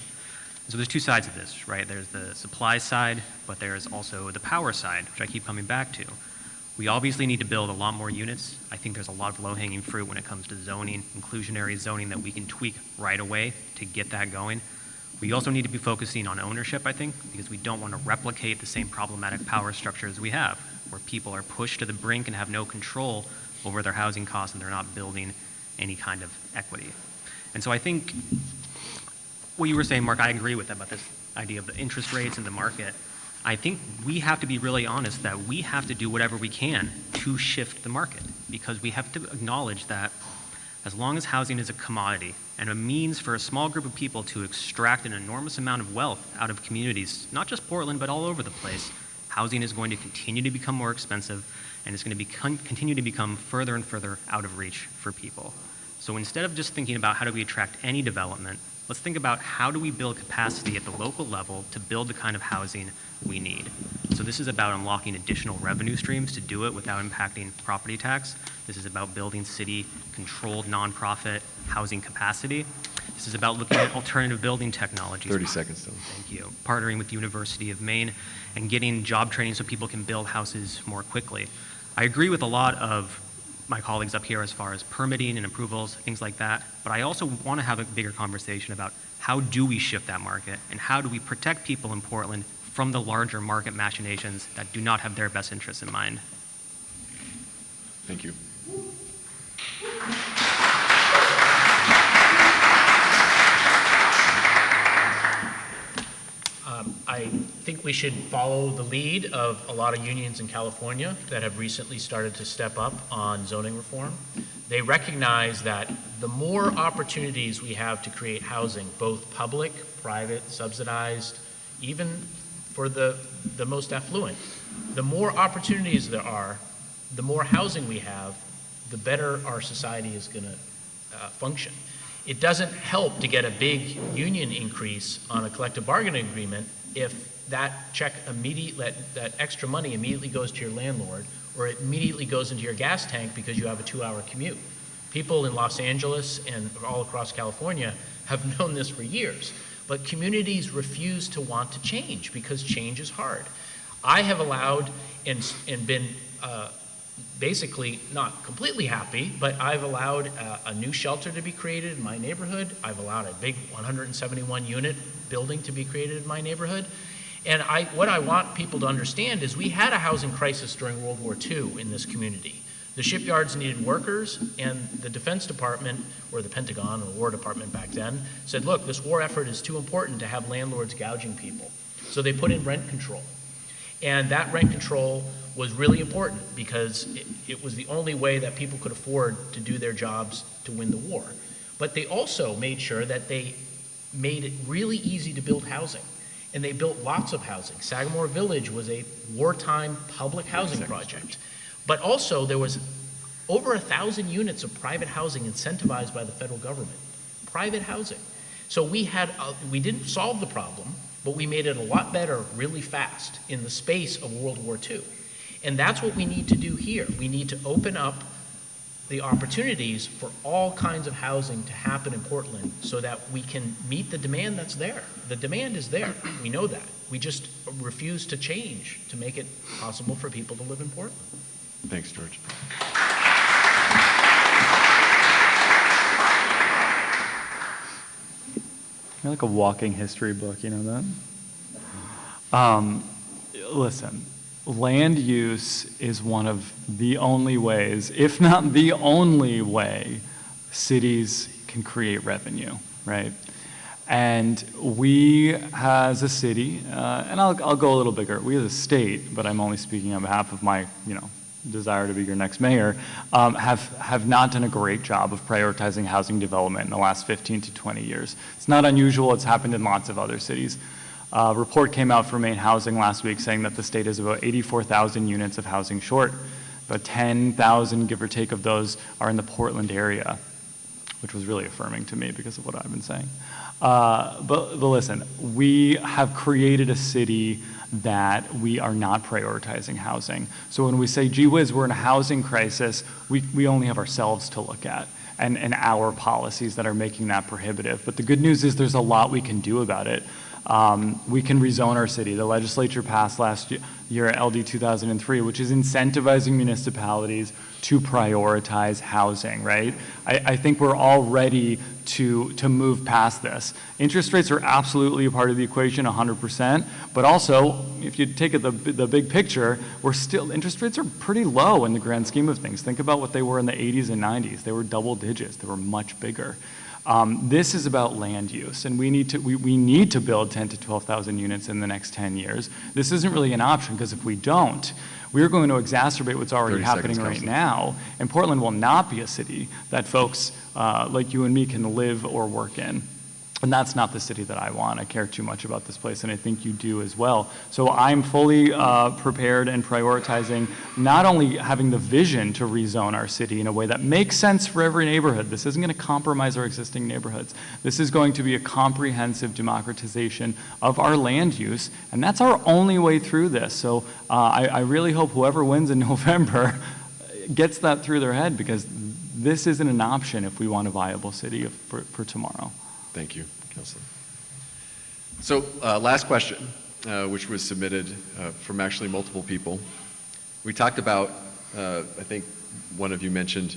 So there's two sides of this, right? There's the supply side, but there's also the power side, which I keep coming back to. We obviously need to build a lot more units. I think there's a lot of low-hanging fruit when it comes to zoning, inclusionary zoning that we can tweak right away to get that going. We also need to be focusing on ownership, I think, because we don't want to replicate the same problematic power structures we have, where people are pushed to the brink and have no control over their housing costs and they're not building any kind of equity. And so I think what you were saying, Mark, I agree with about this idea of the interest rates and the market. I think we have to be really honest that we have to do whatever we can to shift the market, because we have to acknowledge that as long as housing is a commodity and a means for a small group of people to extract an enormous amount of wealth out of communities, not just Portland, but all over the place, housing is going to continue to become more expensive, and it's going to continue to become further and further out of reach for people. So instead of just thinking about how do we attract any development, let's think about how do we build capacity at the local level to build the kind of housing we need. So this is about unlocking additional revenue streams to do it without impacting property tax. This is about building city-controlled nonprofit housing capacity. This is about looking at alternative building technologies. 30 seconds, Dylan. Thank you. Partnering with the University of Maine and getting job training so people can build houses more quickly. I agree with a lot of my colleagues up here as far as permitting and approvals, things like that, but I also want to have a bigger conversation about how do we shift that market and how do we protect people in Portland from the larger market machinations that do not have their best interests in mind. Thank you. I think we should follow the lead of a lot of unions in California that have recently started to step up on zoning reform. They recognize that the more opportunities we have to create housing, both public, private, subsidized, even for the most affluent, the more opportunities there are, the more housing we have, the better our society is going to function. It doesn't help to get a big union increase on a collective bargaining agreement if that that extra money immediately goes to your landlord, or it immediately goes into your gas tank because you have a 2-hour commute. People in Los Angeles and all across California have known this for years, but communities refuse to want to change because change is hard. I have allowed and been basically not completely happy, but I've allowed a new shelter to be created in my neighborhood. I've allowed a big 171 unit building to be created in my neighborhood. And what I want people to understand is we had a housing crisis during World War II in this community. The shipyards needed workers, and the Defense Department, or the Pentagon, or War Department back then, said, look, this war effort is too important to have landlords gouging people. So they put in rent control. And that rent control was really important because it was the only way that people could afford to do their jobs to win the war. But they also made sure that they made it really easy to build housing. And they built lots of housing. Sagamore Village was a wartime public housing project. But also there was over 1,000 units of private housing incentivized by the federal government. Private housing. So we didn't solve the problem, but we made it a lot better really fast in the space of World War II. And that's what we need to do here. We need to open up the opportunities for all kinds of housing to happen in Portland so that we can meet the demand that's there. The demand is there. We know that. We just refuse to change to make it possible for people to live in Portland. Thanks, George. You're like a walking history book, you know that? Listen, land use is one of the only ways, if not the only way, cities can create revenue, right? And we as a city, and I'll go a little bigger, we as a state, but I'm only speaking on behalf of my, desire to be your next mayor, have not done a great job of prioritizing housing development in the last 15 to 20 years. It's not unusual, it's happened in lots of other cities. A report came out from Maine Housing last week saying that the state is about 84,000 units of housing short. About 10,000, give or take, of those are in the Portland area, which was really affirming to me because of what I've been saying. But listen, we have created a city that we are not prioritizing housing. So when we say, gee whiz, we're in a housing crisis, we only have ourselves to look at and our policies that are making that prohibitive. But the good news is there's a lot we can do about it. We can rezone our city. The legislature passed last year LD 2003, which is incentivizing municipalities to prioritize housing, right? I think we're all ready to move past this. Interest rates are absolutely a part of the equation, 100%, but also, if you take it the big picture, interest rates are pretty low in the grand scheme of things. Think about what they were in the 80s and 90s. They were double digits. They were much bigger. This is about land use, and we need to build 10 to 12,000 units in the next 10 years. This isn't really an option, because if we don't, we're going to exacerbate what's already 30 happening seconds, right Costa. now, and Portland will not be a city that folks like you and me can live or work in. And that's not the city that I want. I care too much about this place, and I think you do as well. So I'm fully prepared and prioritizing not only having the vision to rezone our city in a way that makes sense for every neighborhood. This isn't going to compromise our existing neighborhoods. This is going to be a comprehensive democratization of our land use, and that's our only way through this. So I really hope whoever wins in November gets that through their head, because this isn't an option if we want a viable city for tomorrow. Thank you, Councilor. So last question, which was submitted from actually multiple people. We talked about, I think one of you mentioned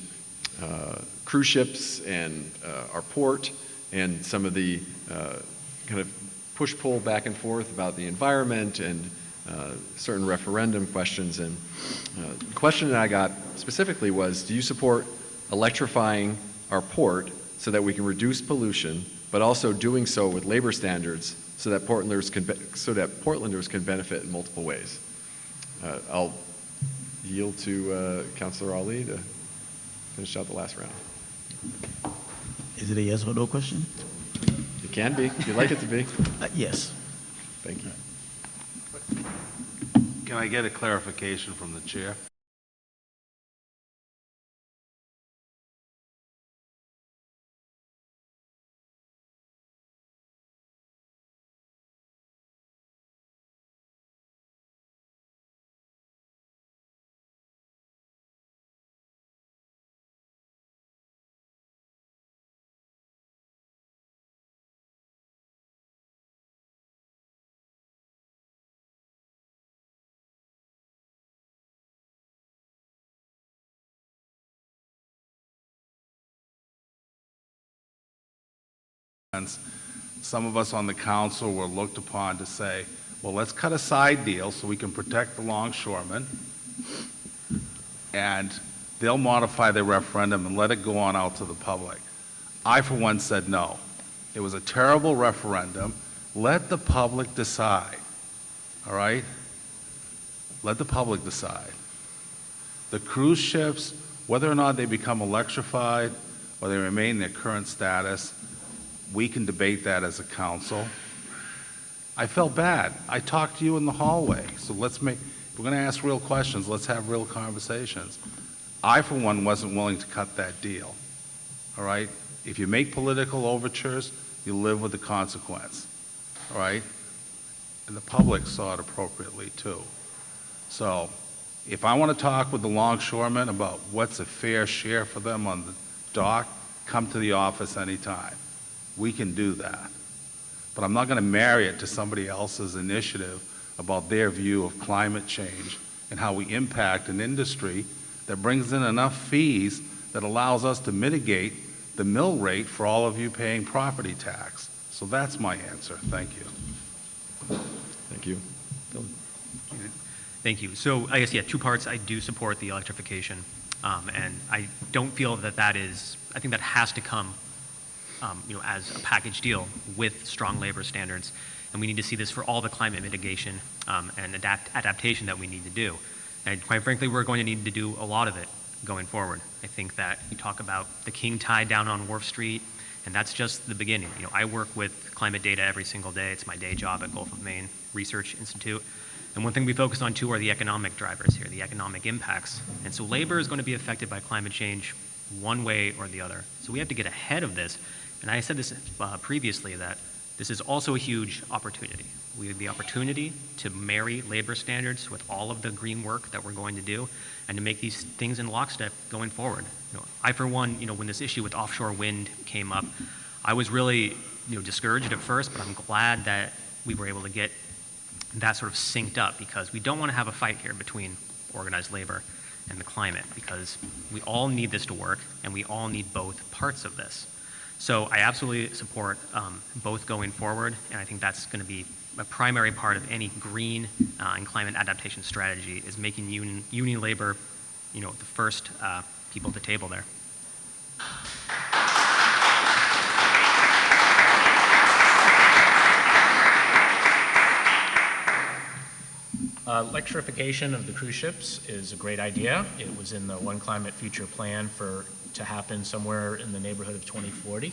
cruise ships and our port and some of the kind of push-pull back and forth about the environment and certain referendum questions. And the question that I got specifically was, do you support electrifying our port so that we can reduce pollution, but also doing so with labor standards so that Portlanders can benefit in multiple ways? I'll yield to Councilor Ali to finish out the last round. Is it a yes or no question? It can be, if you'd like it to be. Yes. Thank you. Can I get a clarification from the chair? Some of us on the council were looked upon to say, well, let's cut a side deal so we can protect the longshoremen, and they'll modify their referendum and let it go on out to the public. I, for one, said no. It was a terrible referendum. Let the public decide, all right? Let the public decide. The cruise ships, whether or not they become electrified or they remain in their current status, we can debate that as a council. I felt bad. I talked to you in the hallway, so if we're going to ask real questions, let's have real conversations. I, for one, wasn't willing to cut that deal, all right? If you make political overtures, you live with the consequence, all right? And the public saw it appropriately, too. So if I want to talk with the longshoremen about what's a fair share for them on the dock, come to the office anytime. We can do that. But I'm not going to marry it to somebody else's initiative about their view of climate change and how we impact an industry that brings in enough fees that allows us to mitigate the mill rate for all of you paying property tax. So that's my answer. Thank you. Thank you. Thank you. So I guess, yeah, two parts. I do support the electrification, and I don't feel that I think that has to come as a package deal with strong labor standards. And we need to see this for all the climate mitigation and adaptation that we need to do. And quite frankly, we're going to need to do a lot of it going forward. I think that you talk about the king tide down on Wharf Street, and that's just the beginning. I work with climate data every single day. It's my day job at Gulf of Maine Research Institute. And one thing we focus on too are the economic drivers here, the economic impacts. And so labor is going to be affected by climate change one way or the other. So we have to get ahead of this. And I said this previously, that this is also a huge opportunity. We have the opportunity to marry labor standards with all of the green work that we're going to do and to make these things in lockstep going forward. I, for one, when this issue with offshore wind came up, I was really discouraged at first, but I'm glad that we were able to get that sort of synced up, because we don't want to have a fight here between organized labor and the climate, because we all need this to work and we all need both parts of this. So I absolutely support both going forward, and I think that's going to be a primary part of any green and climate adaptation strategy, is making union labor, the first people at the table there. Electrification of the cruise ships is a great idea. It was in the One Climate Future plan to happen somewhere in the neighborhood of 2040.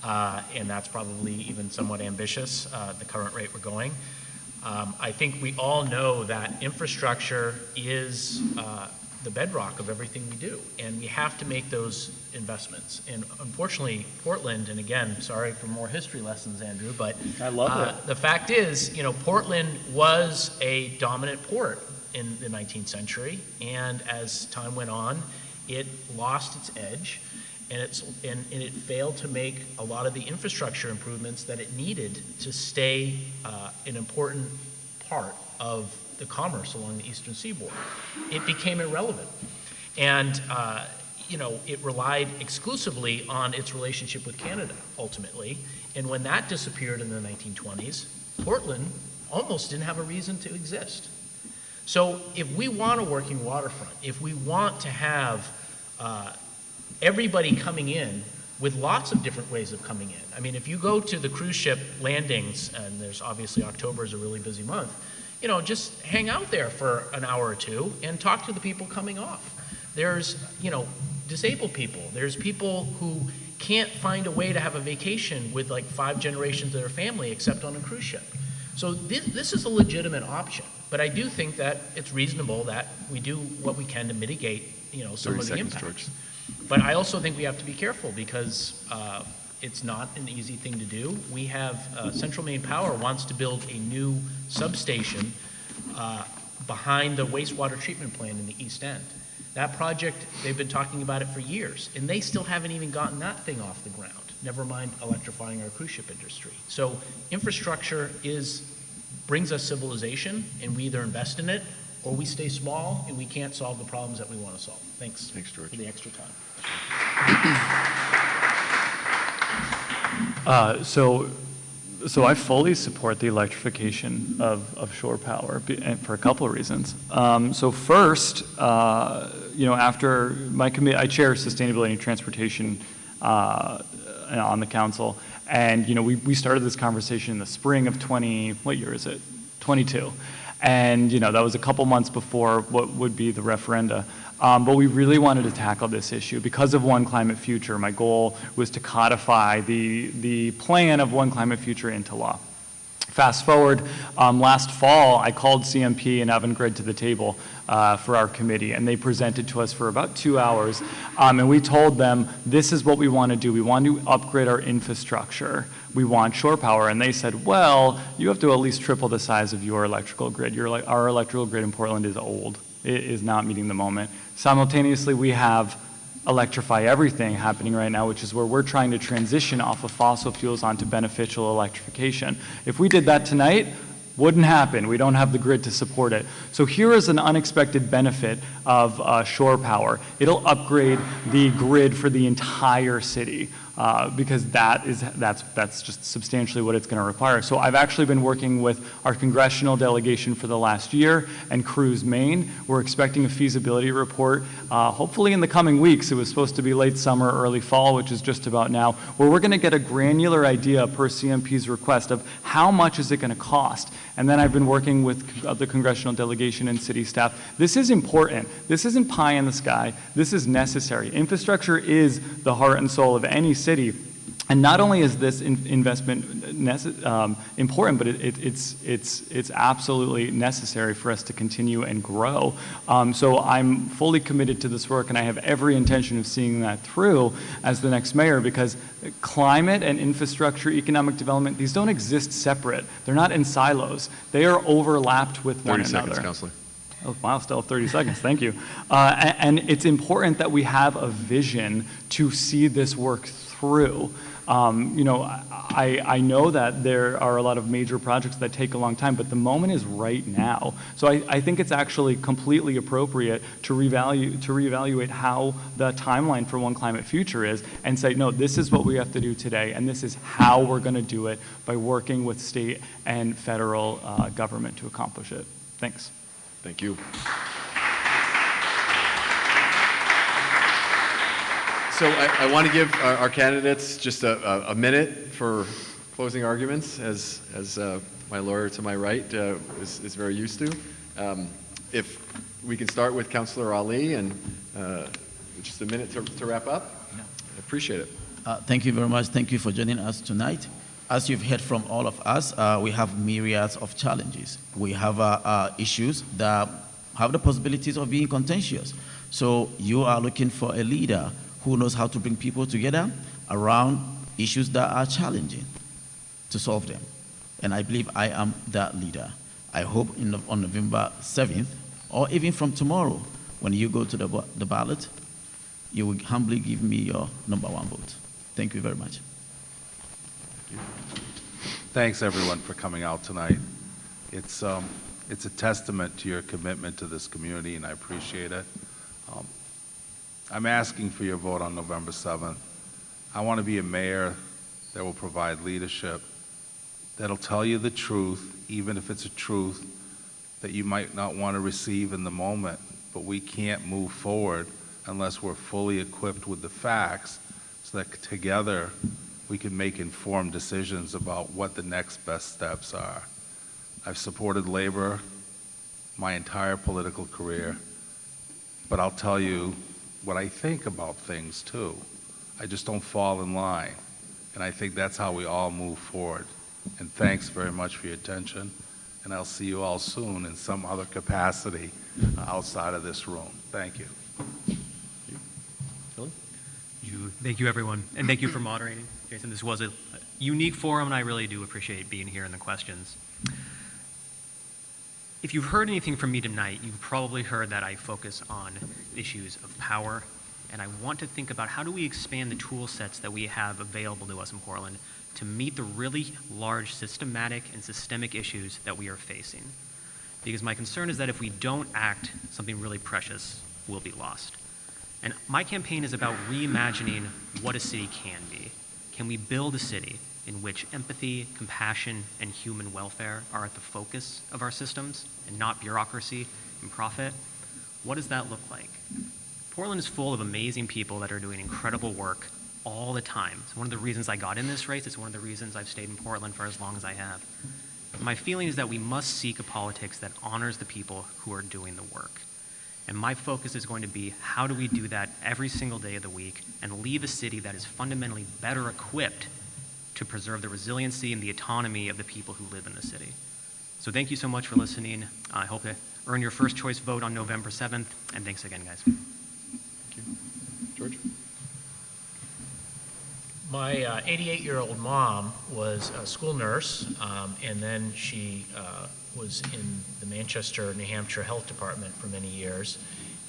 And that's probably even somewhat ambitious, the current rate we're going. I think we all know that infrastructure is the bedrock of everything we do, and we have to make those investments. And unfortunately, Portland, and again, sorry for more history lessons, Andrew, but I love it. the fact is, Portland was a dominant port in the 19th century, and as time went on, it lost its edge, and it failed to make a lot of the infrastructure improvements that it needed to stay an important part of the commerce along the eastern seaboard. It became irrelevant. And, it relied exclusively on its relationship with Canada, ultimately. And when that disappeared in the 1920s, Portland almost didn't have a reason to exist. So if we want a working waterfront, if we want to have everybody coming in with lots of different ways of coming in. I mean, if you go to the cruise ship landings, and there's obviously October is a really busy month, just hang out there for an hour or two and talk to the people coming off. There's, disabled people. There's people who can't find a way to have a vacation with like 5 generations of their family except on a cruise ship. So this is a legitimate option, but I do think that it's reasonable that we do what we can to mitigate, some of the impacts. George. But I also think we have to be careful because it's not an easy thing to do. We have Central Maine Power wants to build a new substation behind the wastewater treatment plant in the East End. That project, they've been talking about it for years, and they still haven't even gotten that thing off the ground, never mind electrifying our cruise ship industry. So infrastructure brings us civilization, and we either invest in it or we stay small and we can't solve the problems that we want to solve. Thanks. Thanks, George. For the extra time. So I fully support the electrification of shore power and for a couple of reasons. So first, after my committee, I chair sustainability and transportation on the council, and we started this conversation in the spring of 22. And, that was a couple months before what would be the referenda. But we really wanted to tackle this issue. Because of One Climate Future, my goal was to codify the plan of One Climate Future into law. Fast forward, last fall, I called CMP and Avangrid to the table for our committee, and they presented to us for about 2 hours, and we told them, this is what we want to do. We want to upgrade our infrastructure. We want shore power. And they said, well, you have to at least triple the size of your electrical grid. Our electrical grid in Portland is old. It is not meeting the moment. Simultaneously, we have Electrify Everything happening right now, which is where we're trying to transition off of fossil fuels onto beneficial electrification. If we did that tonight, wouldn't happen. We don't have the grid to support it. So here is an unexpected benefit of shore power. It'll upgrade the grid for the entire city because that's just substantially what it's going to require. So I've actually been working with our congressional delegation for the last year and Cruise Maine. We're expecting a feasibility report hopefully in the coming weeks. It was supposed to be late summer, early fall, which is just about now, where we're going to get a granular idea per CMP's request of how much is it going to cost. And then I've been working with the congressional delegation and city staff. This is important. This isn't pie in the sky. This is necessary. Infrastructure is the heart and soul of any city. And not only is this investment important, but it's absolutely necessary for us to continue and grow. So I'm fully committed to this work, and I have every intention of seeing that through as the next mayor, because climate and infrastructure, economic development, these don't exist separate. They're not in silos. They are overlapped with one another. 30 seconds, Councilor. Oh, wow, still have 30 seconds, thank you. And it's important that we have a vision to see this work through. I know that there are a lot of major projects that take a long time, but the moment is right now. So I think it's actually completely appropriate to reevaluate how the timeline for One Climate Future is and say, no, this is what we have to do today, and this is how we're going to do it by working with state and federal government to accomplish it. Thanks. Thank you. So I want to give our candidates just a minute for closing arguments, as my lawyer to my right is very used to. If we can start with Councilor Ali and just a minute to wrap up, I appreciate it. Thank you very much. Thank you for joining us tonight. As you've heard from all of us, we have myriads of challenges. We have issues that have the possibilities of being contentious. So you are looking for a leader who knows how to bring people together around issues that are challenging to solve them. And I believe I am that leader. I hope on November 7th, or even from tomorrow, when you go to the ballot, you will humbly give me your number 1 vote. Thank you very much. Thanks, everyone, for coming out tonight. It's a testament to your commitment to this community, and I appreciate it. I'm asking for your vote on November 7th. I want to be a mayor that will provide leadership, that'll tell you the truth, even if it's a truth that you might not want to receive in the moment, but we can't move forward unless we're fully equipped with the facts so that together we can make informed decisions about what the next best steps are. I've supported labor my entire political career, but I'll tell you what I think about things too. I just don't fall in line, and I think that's how we all move forward. And thanks very much for your attention, and I'll see you all soon in some other capacity outside of this room. Thank you. Thank you, everyone, and thank you for moderating. Jason, this was a unique forum, and I really do appreciate being here in the questions. If you've heard anything from me tonight, you've probably heard that I focus on issues of power, and I want to think about how do we expand the tool sets that we have available to us in Portland to meet the really large systematic and systemic issues that we are facing. Because my concern is that if we don't act, something really precious will be lost. And my campaign is about reimagining what a city can be. Can we build a city in which empathy, compassion, and human welfare are at the focus of our systems and not bureaucracy and profit? What does that look like? Portland is full of amazing people that are doing incredible work all the time. It's one of the reasons I got in this race. It's one of the reasons I've stayed in Portland for as long as I have. My feeling is that we must seek a politics that honors the people who are doing the work. And my focus is going to be how do we do that every single day of the week and leave a city that is fundamentally better equipped to preserve the resiliency and the autonomy of the people who live in the city. So thank you so much for listening. I hope to earn your first choice vote on November 7th. And thanks again, guys. Thank you. George? My 88-year-old mom was a school nurse, and then she was in the Manchester, New Hampshire Health Department for many years,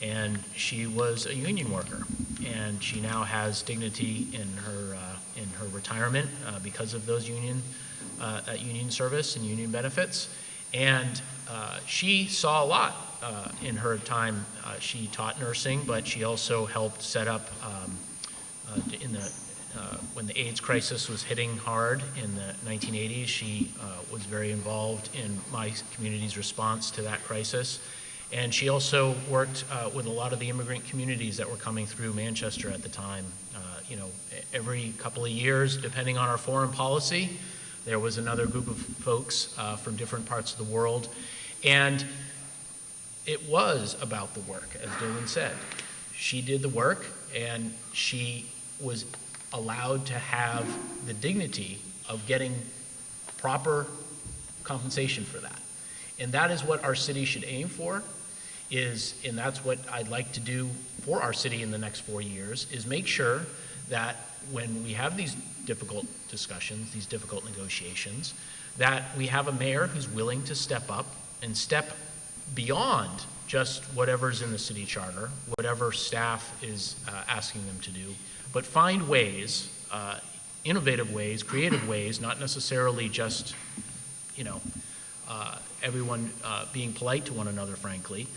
and she was a union worker, and she now has dignity in her retirement because of those union service and union benefits, and she saw a lot in her time. She taught nursing, but she also helped set up when the AIDS crisis was hitting hard in the 1980s, she was very involved in my community's response to that crisis. And she also worked with a lot of the immigrant communities that were coming through Manchester at the time. Every couple of years, depending on our foreign policy, there was another group of folks from different parts of the world. And it was about the work, as Dylan said. She did the work, and she was allowed to have the dignity of getting proper compensation for that. And that is what our city should aim for, and that's what I'd like to do for our city in the next 4 years, is make sure that when we have these difficult discussions, these difficult negotiations, that we have a mayor who's willing to step up and step beyond just whatever's in the city charter, whatever staff is asking them to do, but find ways, innovative ways, creative ways, not necessarily just, everyone being polite to one another, frankly,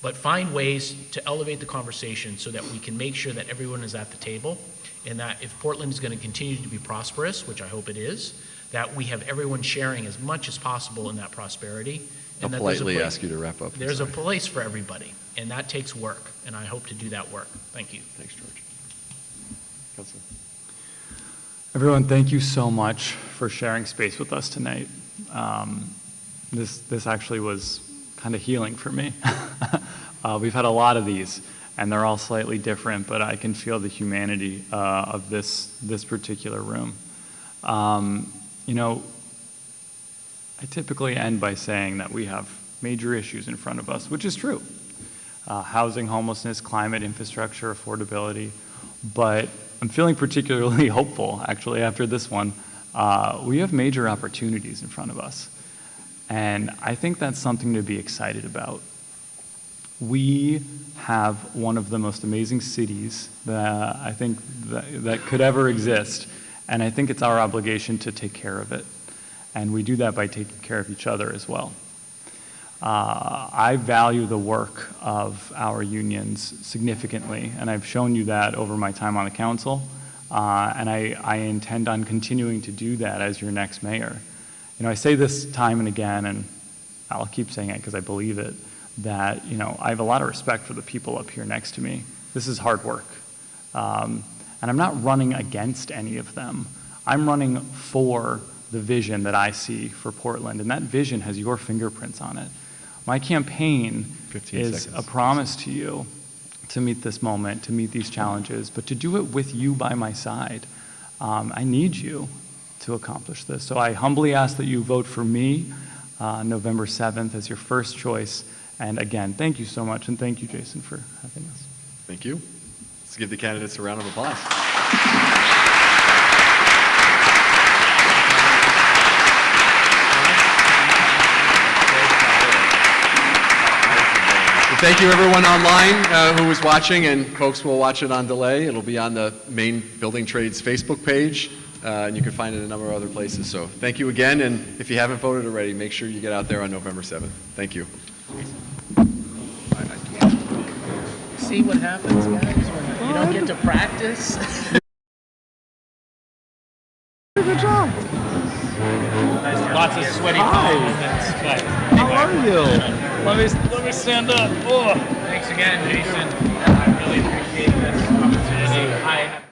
but find ways to elevate the conversation so that we can make sure that everyone is at the table, and that if Portland is going to continue to be prosperous, which I hope it is, that we have everyone sharing as much as possible in that prosperity. I'll politely ask you to wrap up. There's a place for everybody, and that takes work, and I hope to do that work. Thank you. Thanks, George. Councilor. Everyone, thank you so much for sharing space with us tonight. This actually was kind of healing for me. We've had a lot of these, and they're all slightly different, but I can feel the humanity of this particular room. You know, I typically end by saying that we have major issues in front of us, which is true. Housing, homelessness, climate, infrastructure, affordability. But I'm feeling particularly hopeful, actually, after this one. We have major opportunities in front of us. And I think that's something to be excited about. We have one of the most amazing cities that I think that could ever exist. And I think it's our obligation to take care of it. And we do that by taking care of each other as well. I value the work of our unions significantly, and I've shown you that over my time on the council, and I intend on continuing to do that as your next mayor. You know, I say this time and again, and I'll keep saying it because I believe it, that, you know, I have a lot of respect for the people up here next to me. This is hard work. And I'm not running against any of them. I'm running for the vision that I see for Portland, and that vision has your fingerprints on it. My campaign is a promise to you to meet this moment, to meet these challenges, but to do it with you by my side. I need you to accomplish this. So I humbly ask that you vote for me November 7th as your first choice. And again, thank you so much, and thank you, Jason, for having us. Thank you. Let's give the candidates a round of applause. Thank you, everyone online who was watching, and folks will watch it on delay. It'll be on the Maine Building Trades Facebook page, and you can find it in a number of other places. So thank you again, and if you haven't voted already, make sure you get out there on November 7th. Thank you. See what happens, guys, when you don't get to practice? Good job. Lots of sweaty palms. How are you? Let me stand up. Oh. Thanks again, Jason. I really appreciate this opportunity.